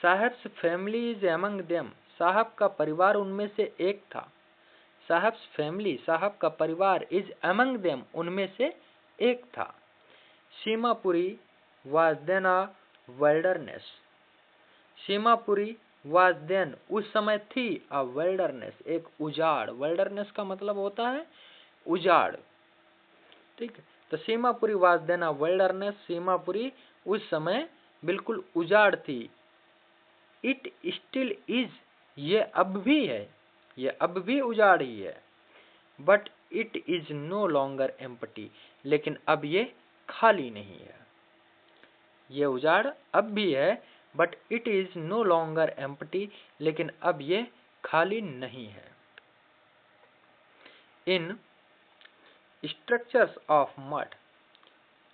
साहब्स फैमिली इज एमंग देम, साहब का परिवार उनमें से एक था। साहब्स फैमिली, साहब का परिवार, इज एमंग देम, उनमें से एक था। Seemapuri was then a wilderness, Seemapuri was then, उस समय थी, अ विल्डरनेस, एक उजाड़। विल्डरनेस का मतलब होता है उजाड़। ठीक है। तो Seemapuri was then a wilderness, Seemapuri उस समय बिल्कुल उजाड़ थी। इट स्टिल इज, ये अब भी है, ये अब भी उजाड़ ही है। But it is no longer empty, लेकिन अब ये खाली नहीं है। ये उजाड़ अब भी है, but it is no longer empty, लेकिन अब ये खाली नहीं है। इन स्ट्रक्चर्स ऑफ मड,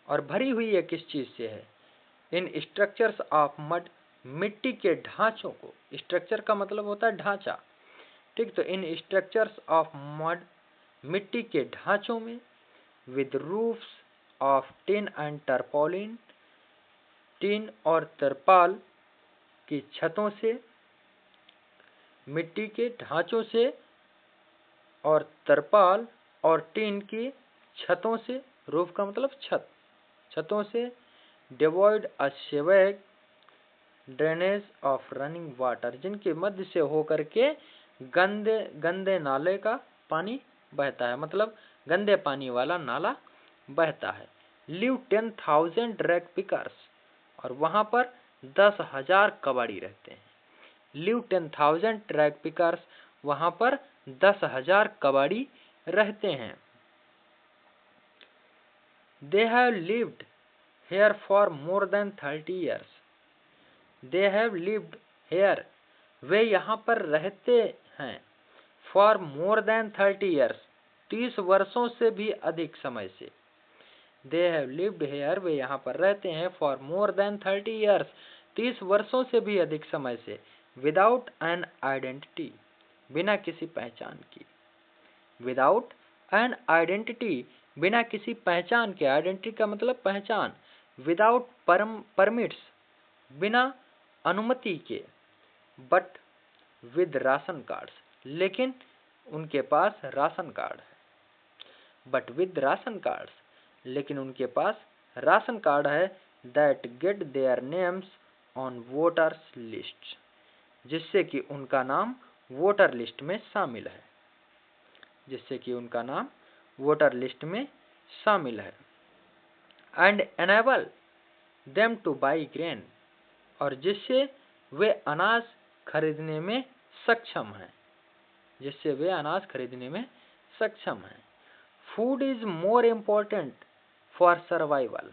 और भरी हुई ये किस चीज से है? इन स्ट्रक्चर्स ऑफ मड, मिट्टी के ढांचों को। स्ट्रक्चर का मतलब होता है ढांचा। ठीक। तो इन स्ट्रक्चर्स ऑफ मड, मिट्टी के ढांचों में, with roofs of tin and tarpaulin, tin और तरपाल की छतों से, मिट्टी के ढांचों से और तरपाल और टिन की छतों से, रूफ का मतलब छत, छतों से, devoid of sewage drainage of running water, जिनके मध्य से होकर के गंदे गंदे नाले का पानी बहता है, मतलब गंदे पानी वाला नाला बहता है। लिव 10,000 ड्रैग पिकर्स, और वहां पर 10,000 कबाड़ी रहते हैं। लिव 10,000 ड्रैग पिकर्स, वहां पर 10,000 कबाड़ी रहते हैं। They have lived here for more than 30 years. They have lived here, वे यहाँ पर रहते हैं। For more than 30 years, 30 वर्षों से भी अधिक समय से। They have lived here, वे यहाँ पर रहते हैं। For more than 30 years, 30 वर्षों से भी अधिक समय से। Without an identity, बिना किसी पहचान की। Without an identity, बिना किसी पहचान के। आइडेंटिटी का मतलब पहचान। विदाउट परमिट्स, बिना अनुमति के। बट विद राशन कार्ड्स, लेकिन उनके पास राशन कार्ड है। बट विद राशन कार्ड्स, लेकिन उनके पास राशन कार्ड है। That get their names on voters list, जिससे कि उनका नाम वोटर लिस्ट में शामिल है। जिससे कि उनका नाम वोटर लिस्ट में शामिल है। And enable them two by grain, और जिससे वे अनाज खरीदने में सक्षम हैं। जिससे वे अनाज खरीदने में सक्षम हैं। Food is more important for survival.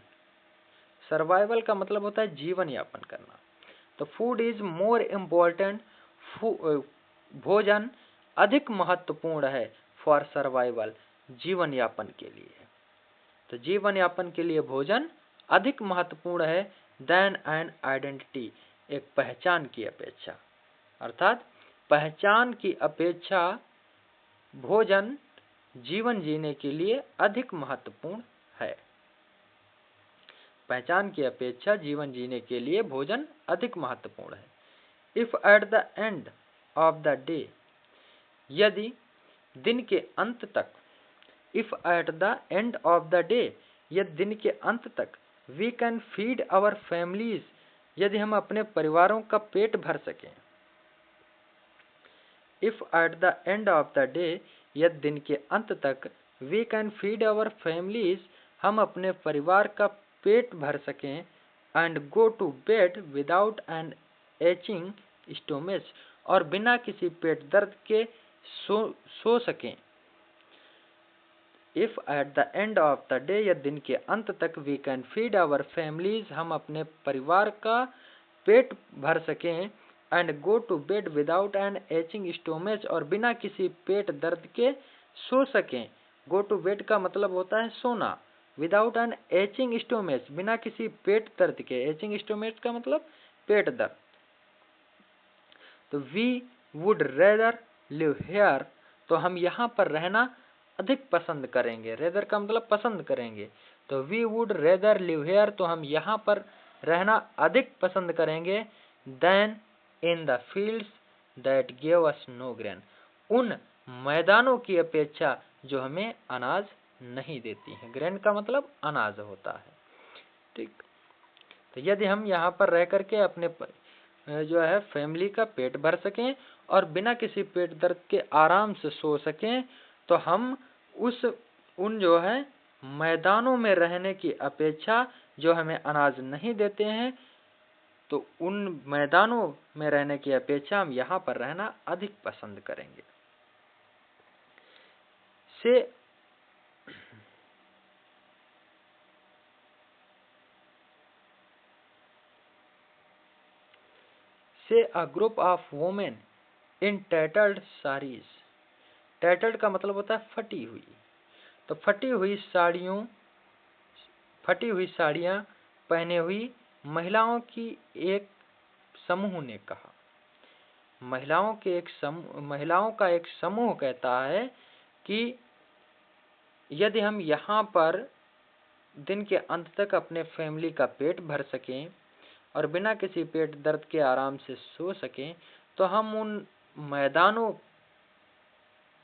Survival का मतलब होता है जीवन यापन करना। तो फूड इज मोर इम्पोर्टेंट, भोजन अधिक महत्वपूर्ण है। फॉर सर्वाइवल, जीवन यापन के लिए। तो जीवन यापन के लिए भोजन अधिक महत्वपूर्ण है। देन एन आइडेंटिटी, एक पहचान की अपेक्षा। अर्थात पहचान की अपेक्षा भोजन जीवन जीने के लिए अधिक महत्वपूर्ण है। पहचान की अपेक्षा जीवन जीने के लिए भोजन अधिक महत्वपूर्ण है। If at the end of the day, यदि दिन के अंत तक। If at the end of the day, यदि दिन के अंत तक। We can feed our families, यदि हम अपने परिवारों का पेट भर सकें। If at the end of the day, यदि दिन के अंत तक। We can feed our families, हम अपने परिवार का पेट भर सकें। And go to bed without an aching stomach, और बिना किसी पेट दर्द के सो सकें। If at the end of the day, या दिन के अंत तक। We can feed our families, हम अपने परिवार का पेट भर सकें। And go to bed without an aching stomach, और बिना किसी पेट दर्द के सो सकें। गो टू बेड का मतलब होता है सोना। विदाउट एन एचिंग स्टोमेच, बिना किसी पेट दर्द के। एचिंग स्टोमेच का मतलब पेट दर्द। तो we would rather live here, तो हम यहाँ पर रहना अधिक पसंद करेंगे। रेदर का मतलब पसंद करेंगे। तो we would rather live here, तो हम यहाँ पर रहना अधिक पसंद करेंगे। Than in the fields that give us no grain, उन मैदानों की अपेक्षा जो हमें अनाज नहीं देती हैं। ग्रेन का मतलब अनाज होता है। ठीक। तो यदि हम यहाँ पर रह करके अपने जो है फैमिली का पेट भर सकें और बिना किसी पेट दर्द के आराम से सो सकें, तो हम उन जो है मैदानों में रहने की अपेक्षा जो हमें अनाज नहीं देते हैं, तो उन मैदानों में रहने की अपेक्षा हम यहाँ पर रहना अधिक पसंद करेंगे। से a group of women in tattered saris. Tattered का मतलब होता है फटी हुई। तो फटी हुई साड़ियां पहने हुई महिलाओं की एक समूह ने कहा। महिलाओं का एक समूह कहता है कि यदि हम यहाँ पर दिन के अंत तक अपने फैमिली का पेट भर सकें और बिना किसी पेट दर्द के आराम से सो सकें, तो हम उन मैदानों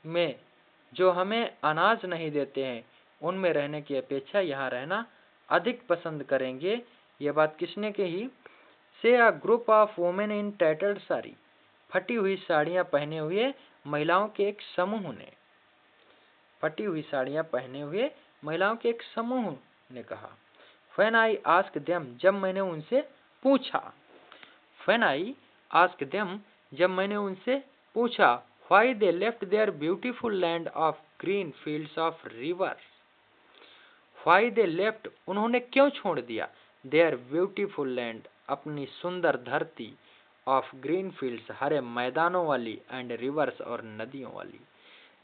में जो हमें अनाज नहीं देते हैं उनमें रहने की अपेक्षा यहाँ रहना अधिक पसंद करेंगे। यह बात किसने कही? से a group of women in tattered sari, फटी हुई साड़ियाँ पहने हुए महिलाओं के एक समूह ने, फटी हुई साड़ियां पहने हुए महिलाओं के एक समूह ने कहा। When I asked them, जब मैंने उनसे पूछा। When I asked them, जब मैंने उनसे पूछा, why they left their beautiful land of green fields of rivers, why they left, उन्होंने क्यों छोड़ दिया, their beautiful land, अपनी सुंदर धरती, of green fields, हरे मैदानों वाली, and rivers, और नदियों वाली।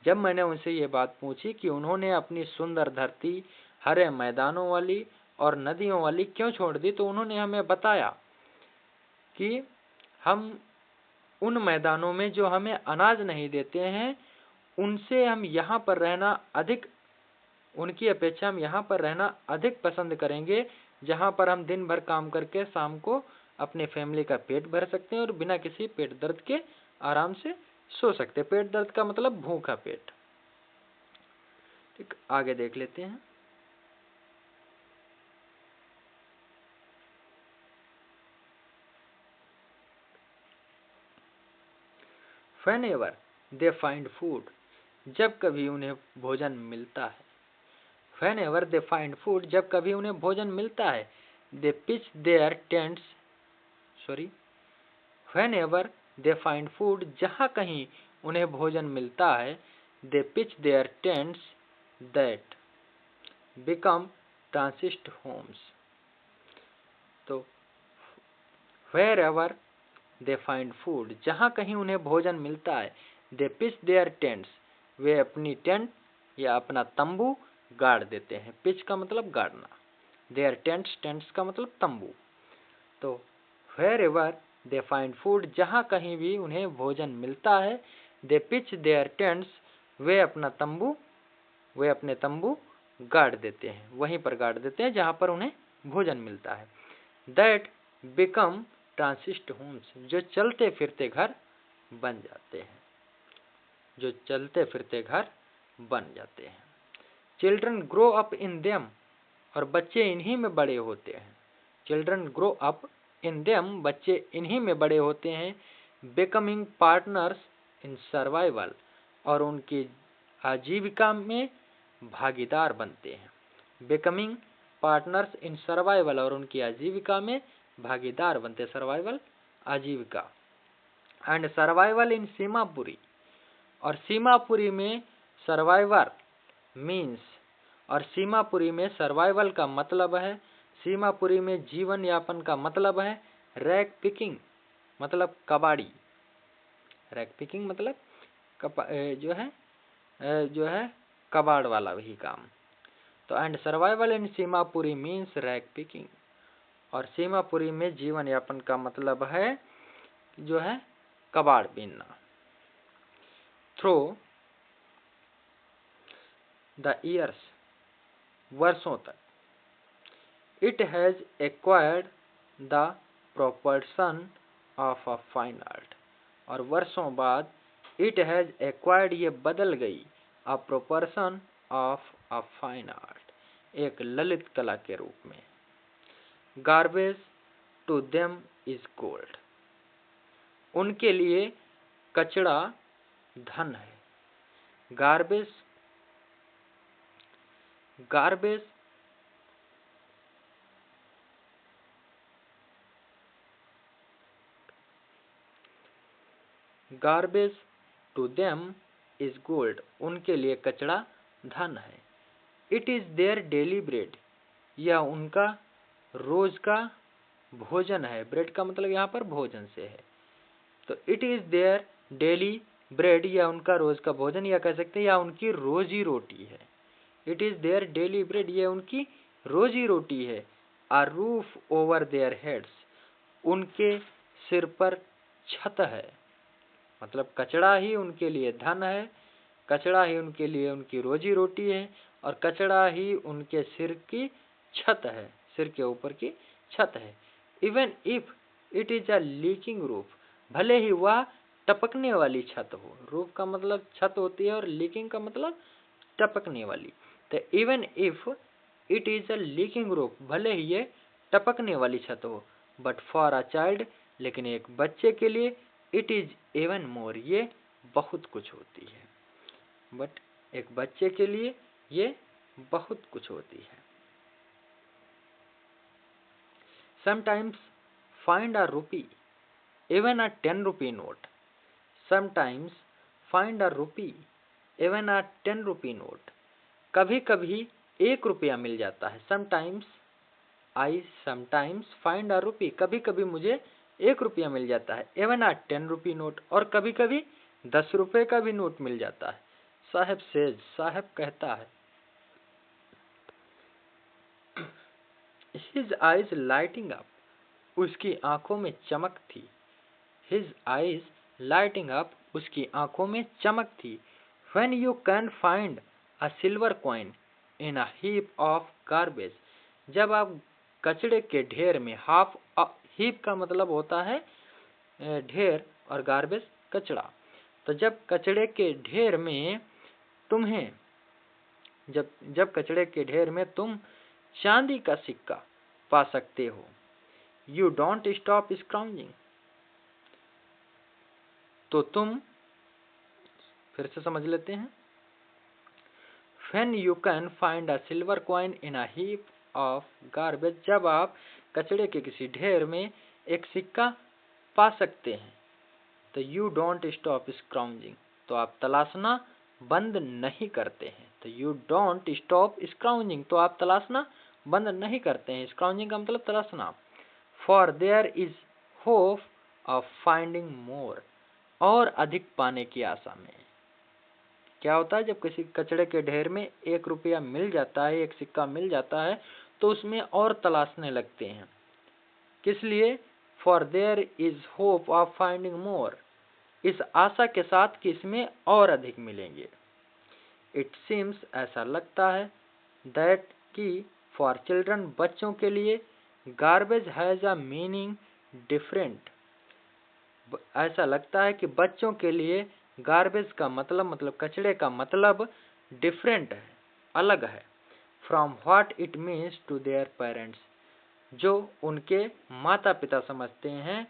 जब मैंने उनसे ये बात पूछी कि उन्होंने अपनी सुंदर धरती, हरे मैदानों वाली और नदियों वाली क्यों छोड़ दी, तो उन्होंने हमें बताया कि हम उन मैदानों में जो हमें अनाज नहीं देते हैं, उनसे हम यहाँ पर रहना अधिक, उनकी अपेक्षा हम यहाँ पर रहना अधिक पसंद करेंगे, जहाँ पर हम दिन भर काम करके शाम को अपने फैमिली का पेट भर सकते हैं और बिना किसी पेट दर्द के आराम से सो सकते हैं। पेट दर्द का मतलब भूखा पेट। ठीक, आगे देख लेते हैं। Whenever they find food, जब कभी उन्हें भोजन मिलता है। Whenever they find food, जब कभी उन्हें भोजन मिलता है। They pitch their tents, whenever they find food, जहाँ कहीं उन्हें भोजन मिलता है। They pitch their tents that become transit homes, तो wherever they find food, जहाँ कहीं उन्हें भोजन मिलता है। They pitch their tents, वे अपनी टेंट या अपना तंबू गाड़ देते हैं। पिच का मतलब गाड़ना, their tents, टेंट्स का मतलब तंबू। तो wherever they find food, जहाँ कहीं भी उन्हें भोजन मिलता है। They pitch their tents, वे अपने तंबू गाड़ देते हैं, वहीं पर गाड़ देते हैं जहाँ पर उन्हें भोजन मिलता है। That become transit homes, जो चलते फिरते घर बन जाते हैं, जो चलते फिरते घर बन जाते हैं। Children grow up in them, और बच्चे इन्हीं में बड़े होते हैं। Children grow up in them, बच्चे इन्हीं में बड़े होते हैं। Becoming partners in survival, और उनकी आजीविका में भागीदार बनते हैं। Becoming partners in survival, और उनकी आजीविका में भागीदार बनते। सर्वाइवल आजीविका। एंड सर्वाइवल इन सीमापुरी, और सीमापुरी में सर्वाइवर मीन्स, और सीमापुरी में सर्वाइवल का मतलब है, सीमापुरी में जीवन यापन का मतलब है रैग पिकिंग, मतलब कबाड़ी। रैग पिकिंग मतलब जो है कबाड़ वाला वही काम। तो and survival in Seemapuri means rag picking, और सीमापुरी में जीवन यापन का मतलब है जो है कबाड़ बीनना। थ्रो द ईयर्स, वर्षों तक। It has acquired the proportion of a fine art, और वर्षों बाद इट हैज एक्वायर्ड, ये बदल गई, a proportion of a fine art, एक ललित कला के रूप में। Garbage to them is gold, उनके लिए कचड़ा धन है। Garbage to them is gold, उनके लिए कचड़ा धन है। It is their daily bread, यह उनका रोज का भोजन है। ब्रेड का मतलब यहाँ पर भोजन से है। तो it is their daily bread, या उनका रोज का भोजन, या कह सकते हैं या उनकी रोजी रोटी है। It is their daily bread, ये उनकी रोजी रोटी है। आ रूफ ओवर देयर हेड्स, उनके सिर पर छत है। मतलब कचड़ा ही उनके लिए धन है, कचड़ा ही उनके लिए उनकी रोजी रोटी है, और कचड़ा ही उनके सिर की छत है, सिर के ऊपर की छत है। Even if it is a leaking roof, भले ही वह टपकने वाली छत हो। रूफ का मतलब छत होती है और लीकिंग का मतलब टपकने वाली। तो even if it is a leaking roof, भले ही ये टपकने वाली छत हो। बट फॉर अ चाइल्ड, लेकिन एक बच्चे के लिए इट इज इवन मोर, ये बहुत कुछ होती है, बट एक बच्चे के लिए ये बहुत कुछ होती है। Sometimes find a rupee, even a 10 rupee note. Sometimes find a rupee, even a 10 rupee note. कभी कभी 1 रुपया मिल जाता है। sometimes find a rupee, कभी कभी मुझे 1 रुपया मिल जाता है। even a 10 rupee note, और कभी कभी 10 रुपए का भी नोट मिल जाता है। साहब सेज, साहब कहता है। His eyes lighting up, उसकी आंखों में चमक थी। His eyes lighting up, उसकी आंखों में चमक थी। When you can find a silver coin in a heap of garbage, जब आप कचड़े के ढेर में, heap का मतलब होता है ढेर और garbage कचड़ा। तो जब कचड़े के ढेर में तुम्हें जब कचड़े के ढेर में तुम चांदी का सिक्का पा सकते हो, You don't stop scrounging, तो तुम, फिर से समझ लेते हैं। When you can find a silver coin in a heap of garbage, जब आप कचड़े के किसी ढेर में एक सिक्का पा सकते हैं, तो you don't stop scrounging, तो आप तलाशना बंद नहीं करते हैं। तो you don't stop scrounging, तो आप तलाशना बंद नहीं करते हैं। scrounging का मतलब तलाशना। For there is hope of finding more, और अधिक पाने की आशा में। क्या होता है, जब किसी कचड़े के ढेर में 1 रुपया मिल जाता है, एक सिक्का मिल जाता है, तो उसमें और तलाशने लगते हैं। किस लिए? For there is hope of finding more, इस आशा के साथ कि इसमें और अधिक मिलेंगे। इट सीम्स, ऐसा लगता है, दैट कि फॉर चिल्ड्रन, बच्चों के लिए, garbage has a meaning different, ऐसा लगता है कि बच्चों के लिए गार्बेज का मतलब कचड़े का मतलब डिफरेंट है, अलग है, from what it means to their parents, जो उनके माता पिता समझते हैं,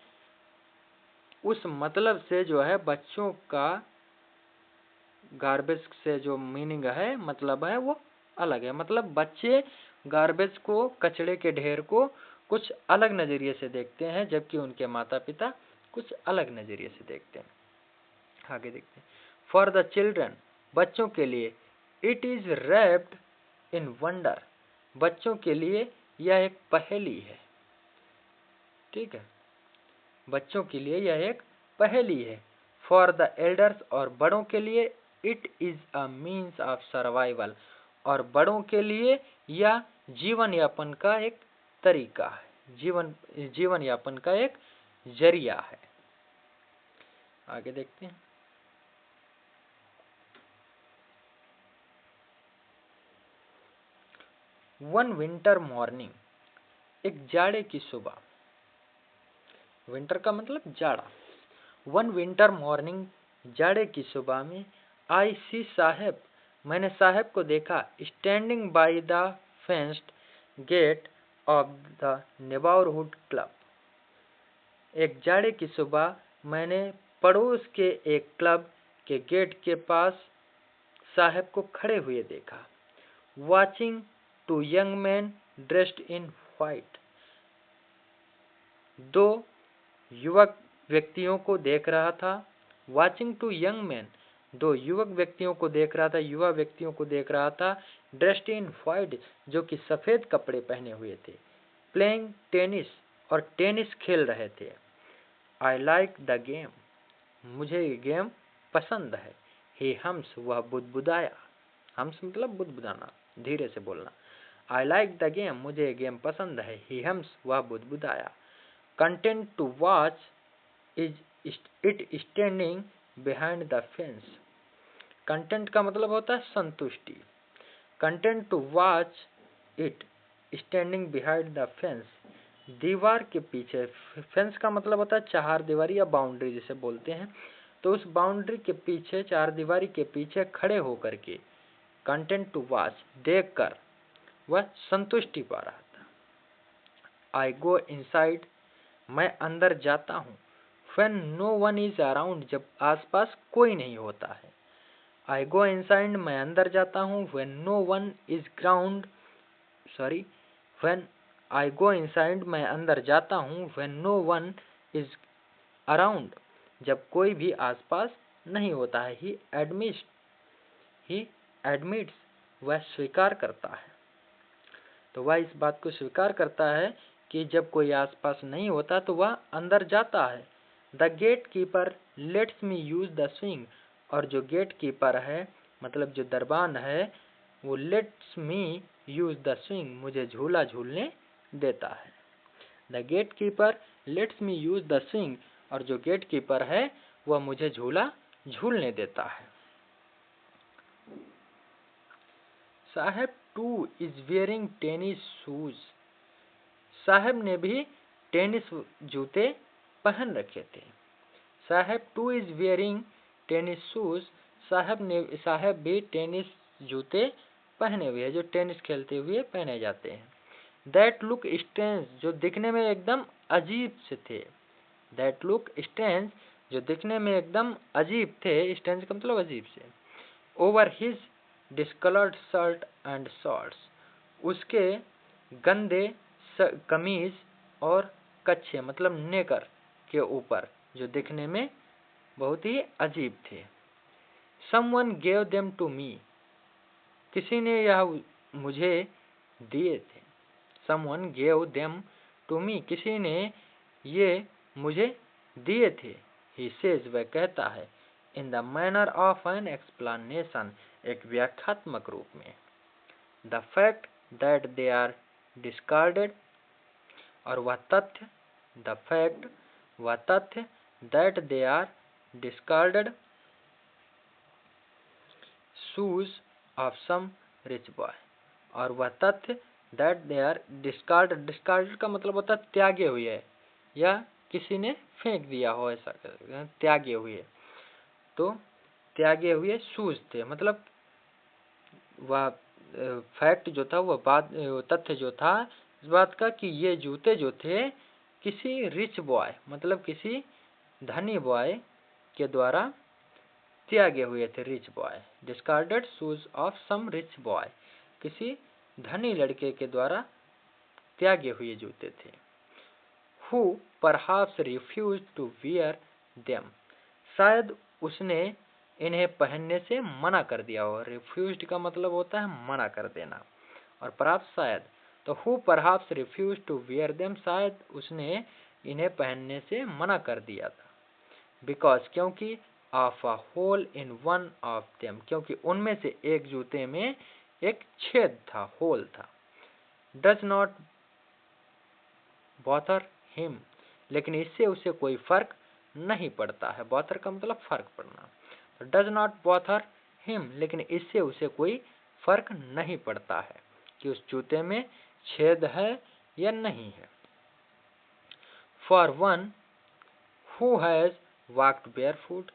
उस मतलब से जो है बच्चों का गार्बेज से जो मीनिंग है, मतलब है, वो अलग है। मतलब बच्चे गार्बेज को, कचड़े के ढेर को कुछ अलग नजरिए से देखते हैं, जबकि उनके माता पिता कुछ अलग नजरिए से देखते हैं। आगे देखते हैं। फॉर द चिल्ड्रन, बच्चों के लिए, it is wrapped in wonder, बच्चों के लिए यह एक पहेली है। ठीक है, बच्चों के लिए यह एक पहेली है। फॉर द एल्डर्स, और बड़ों के लिए, it is a means of survival, और बड़ों के लिए यह जीवन यापन का एक तरीका है, जीवन यापन का एक जरिया है। आगे देखते हैं। वन विंटर मॉर्निंग, एक जाड़े की सुबह। विंटर का मतलब जाड़ा। वन विंटर मॉर्निंग, जाड़े की सुबह में, आई सी साहेब, मैंने साहेब को देखा, standing by the fenced gate of the neighbourhood club. एक जाड़े की सुबह मैंने पड़ोस के एक क्लब के गेट के पास साहेब को खड़े हुए देखा। Watching two young men dressed in white, दो युवक व्यक्तियों को देख रहा था। वॉचिंग टू यंग मैन, दो युवक व्यक्तियों को देख रहा था, युवा व्यक्तियों को देख रहा था। ड्रेस्ड इन व्हाइट, जो कि सफेद कपड़े पहने हुए थे। प्लेइंग टेनिस, और टेनिस खेल रहे थे। आई लाइक द गेम, मुझे ये गेम पसंद है। ही हम्स, वह बुदबुदाया। हम्स मतलब बुदबुदाना, धीरे से बोलना। आई लाइक द गेम, मुझे ये गेम पसंद है। ही हम्स, वह बुदबुदाया। Content to watch is it standing behind the fence, content का मतलब होता है संतुष्टि। Content to watch it standing behind the fence, दीवार के पीछे। फेंस का मतलब होता है चार दीवारी या बाउंड्री जिसे बोलते हैं। तो उस बाउंड्री के पीछे, चार दीवारी के पीछे खड़े होकर के, कंटेंट टू वॉच, देख कर वह संतुष्टि पा रहा था। आई गो इनसाइड, मैं अंदर जाता हूँ। When no one is around, जब आसपास कोई नहीं होता है। I go inside, मैं अंदर जाता हूँ। When no one is ground, sorry, when I go inside, मैं अंदर जाता हूँ। When no one is around, जब कोई भी आसपास नहीं होता है। He admits, वह स्वीकार करता है। तो वह इस बात को स्वीकार करता है कि जब कोई आसपास नहीं होता तो वह अंदर जाता है। The gatekeeper lets me use the swing, और जो गेट कीपर है मतलब जो दरबान है वो lets me use the swing, मुझे झूला झूलने देता है। The gatekeeper lets me use the swing, और जो गेट कीपर है वह मुझे झूला झूलने देता है। साहब two is wearing tennis shoes, साहब ने भी टेनिस जूते पहन रखे थे। साहब two is wearing tennis shoes, साहब भी टेनिस जूते पहने हुए हैं, जो टेनिस खेलते हुए पहने जाते हैं। दैट लुक स्ट्रेंज, जो दिखने में एकदम अजीब से थे। दैट लुक स्ट्रेंज, जो दिखने में एकदम अजीब थे। स्ट्रेंज का मतलब अजीब से। Over his discoloured shirt and shorts, उसके गंदे कमीज और कच्छे मतलब नेकर के ऊपर, जो दिखने में बहुत ही अजीब थे। Someone gave them to me, किसी ने यह मुझे दिए थे। Someone gave them to me, किसी ने ये मुझे दिए थे। He says, वह कहता है। In the manner of an explanation, एक व्याख्यात्मक रूप में। The fact that they are discarded, और वह तथ्य, the fact, वह तथ्य, that they are discarded shoes of some rich boy, और वह तथ्य that they are discarded, discarded का मतलब होता है त्यागे हुए या किसी ने फेंक दिया हो, ऐसा त्यागे हुए। तो त्यागे हुए शूज थे, मतलब वह फैक्ट जो था, वह बात, तथ्य जो था इस बात का कि ये जूते जो थे किसी रिच बॉय मतलब किसी धनी बॉय के द्वारा त्यागे हुए थे। Rich boy, discarded shoes of some rich boy, किसी धनी लड़के के द्वारा त्यागे हुए जूते थे। Who perhaps refused to wear them, शायद उसने इन्हें पहनने से मना कर दिया हो। रिफ्यूज्ड का मतलब होता है मना कर देना, और परहैप्स शायद। तो who perhaps refused to wear them, शायद उसने इन्हें पहनने से मना कर दिया था। बिकॉज, क्योंकि, of a hole in one of them, क्योंकि उनमें से एक जूते में एक छेद था, होल था। डज नॉट बॉथर हिम, लेकिन इससे उसे कोई फर्क नहीं पड़ता है। बॉथर का मतलब फर्क पड़ना। डज नॉट बॉथर हिम, लेकिन इससे उसे कोई फर्क नहीं पड़ता है कि उस जूते में छेद है या नहीं है। For one who has walked barefoot,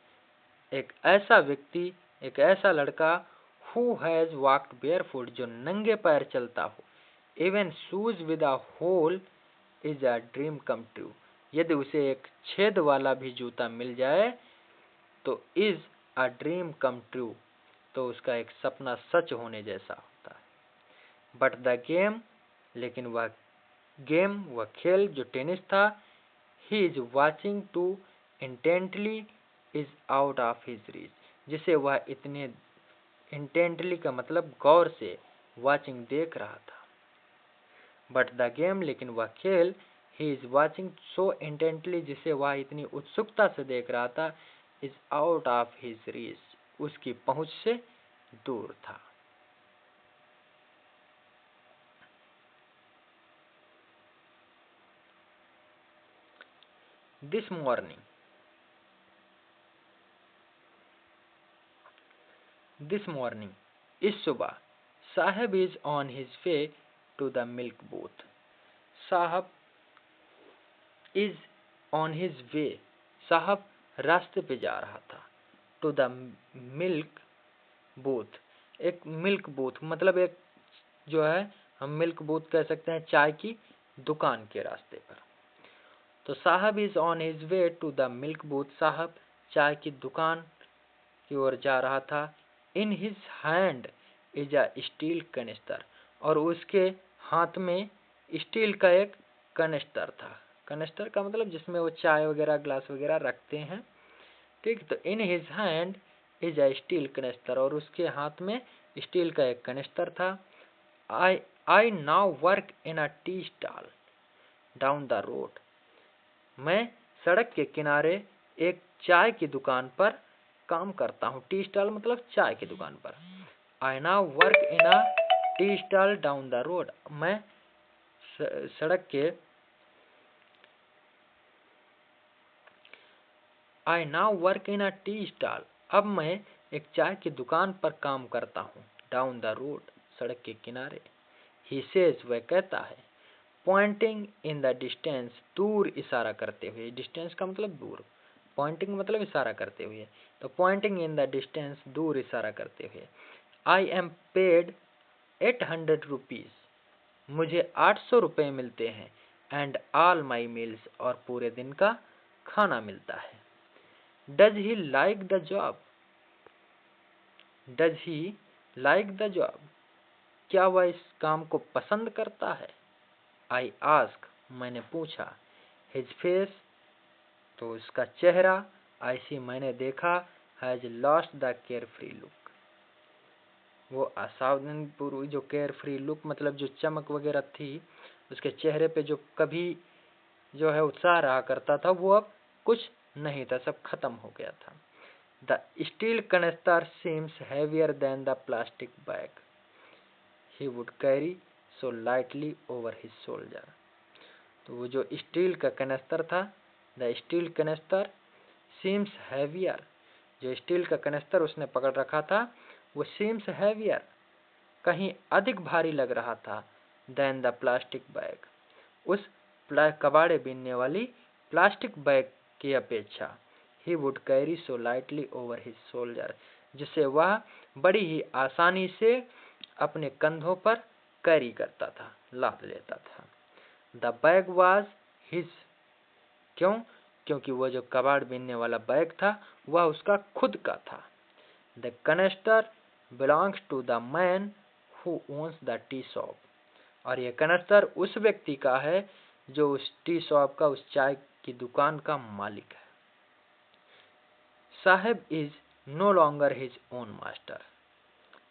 एक ऐसा व्यक्ति, एक ऐसा लड़का, हु हैज वॉक्ड बेयरफुट, जो नंगे पैर चलता हो। Even shoes with a hole is a dream come true, यदि उसे एक छेद वाला भी जूता मिल जाए तो is a dream come true, तो उसका एक सपना सच होने जैसा होता है। बट द गेम, लेकिन वह गेम, वह खेल जो टेनिस था, he is watching too intently is out of his reach, जिसे वह इतने, इंटेंटली का मतलब गौर से, वॉचिंग देख रहा था। बट द गेम, लेकिन वह खेल, ही इज वॉचिंग सो इंटेंटली, जिसे वह इतनी उत्सुकता से देख रहा था, is out of his reach, उसकी पहुंच से दूर था। दिस मॉर्निंग, दिस मॉर्निंग, इस सुबह। Saheb is on his way to the milk booth, Saheb is on his way, Saheb रास्ते पे जा रहा था। टू द मिल्क बूथ, एक मिल्क बूथ मतलब एक जो है, हम मिल्क बूथ कह सकते हैं चाय की दुकान के रास्ते पर। तो Saheb is on his way to the milk booth, Saheb चाय की दुकान की ओर जा रहा था। In his hand is a steel canister, और उसके हाथ में स्टील का एक कनिस्टर था। कनिस्टर का मतलब जिसमें वो चाय वगैरह ग्लास वगैरह रखते हैं, ठीक। तो इन his hand is a steel canister, और उसके हाथ में स्टील का एक कनिस्टर था। I now work in a tea stall down the road, मैं सड़क के किनारे एक चाय की दुकान पर काम करता हूँ। टी स्टॉल मतलब चाय की दुकान पर। I now work in a tea stall down the road, मैं सड़क के I now work in a tea stall, अब मैं एक चाय की दुकान पर काम करता हूँ। डाउन द रोड, सड़क के किनारे। ही सेज, वह कहता है। पॉइंटिंग इन द डिस्टेंस, दूर इशारा करते हुए। डिस्टेंस का मतलब दूर, पॉइंटिंग मतलब इशारा करते हुए। तो पॉइंटिंग इन द डिस्टेंस, दूर इशारा करते हुए। आई एम पेड 800 रुपीज, मुझे 800 रुपये मिलते हैं। एंड ऑल माई मील्स, और पूरे दिन का खाना मिलता है। Does he like the job, does he like the job, क्या वह इस काम को पसंद करता है। आई आस्क, मैंने पूछा। हिज फेस, तो उसका चेहरा। आई सी, मैंने देखा। Has lost the care free look, वो असावधानी पूर्व जो केयर फ्री लुक मतलब जो चमक वगैरह थी उसके चेहरे पे, जो कभी जो है उत्साह रहा करता था, वो अब कुछ नहीं था, सब खत्म हो गया था। The steel canister seems heavier than the plastic bag he would carry so lightly over his shoulder, तो वो जो स्टील का कनेस्टर था, the steel canister seems heavier, जो स्टील का कनेस्टर उसने पकड़ रखा था वो सीम्स हैवियर, कहीं अधिक भारी लग रहा था। देन द प्लास्टिक बैग, उस कबाड़े बीनने वाली प्लास्टिक बैग की अपेक्षा। ही would carry so lightly over his shoulder, जिसे वह बड़ी ही आसानी से अपने कंधों पर कैरी करता था, लाद लेता था। द बैग वॉज हिज, क्यों, क्योंकि वह जो कबाड़ बीनने वाला बैग था वह उसका खुद का था। The canister belongs to the man who owns the tea shop, और यह कनेस्टर उस व्यक्ति का है जो उस टी शॉप का, उस चाय की दुकान का मालिक है। Saheb is no longer his own master,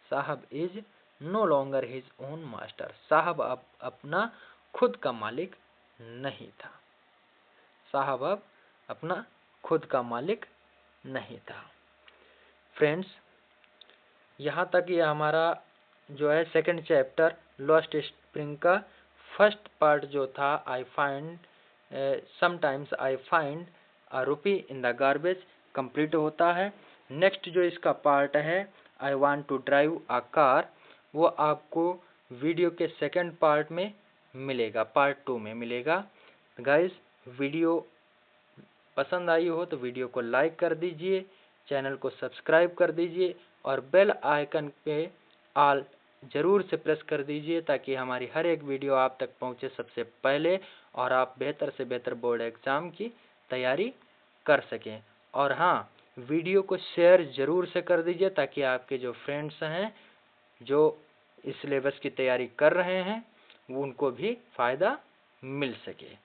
Saheb is no longer his own master, Saheb अब अपना खुद का मालिक नहीं था। साहब अब अपना खुद का मालिक नहीं था। फ्रेंड्स, यहाँ तक ये हमारा जो है सेकंड चैप्टर लॉस्ट स्प्रिंग का फर्स्ट पार्ट जो था, I find sometimes I find a rupee in the garbage, complete होता है। नेक्स्ट जो इसका पार्ट है, I want to drive a car, वो आपको वीडियो के सेकंड पार्ट में मिलेगा, पार्ट 2 में मिलेगा। गाइस, वीडियो पसंद आई हो तो वीडियो को लाइक कर दीजिए, चैनल को सब्सक्राइब कर दीजिए, और बेल आइकन पे ऑल जरूर से प्रेस कर दीजिए ताकि हमारी हर एक वीडियो आप तक पहुंचे सबसे पहले, और आप बेहतर से बेहतर बोर्ड एग्जाम की तैयारी कर सकें। और हाँ, वीडियो को शेयर जरूर से कर दीजिए ताकि आपके जो फ्रेंड्स हैं जो इस सिलेबस की तैयारी कर रहे हैं उनको भी फ़ायदा मिल सके।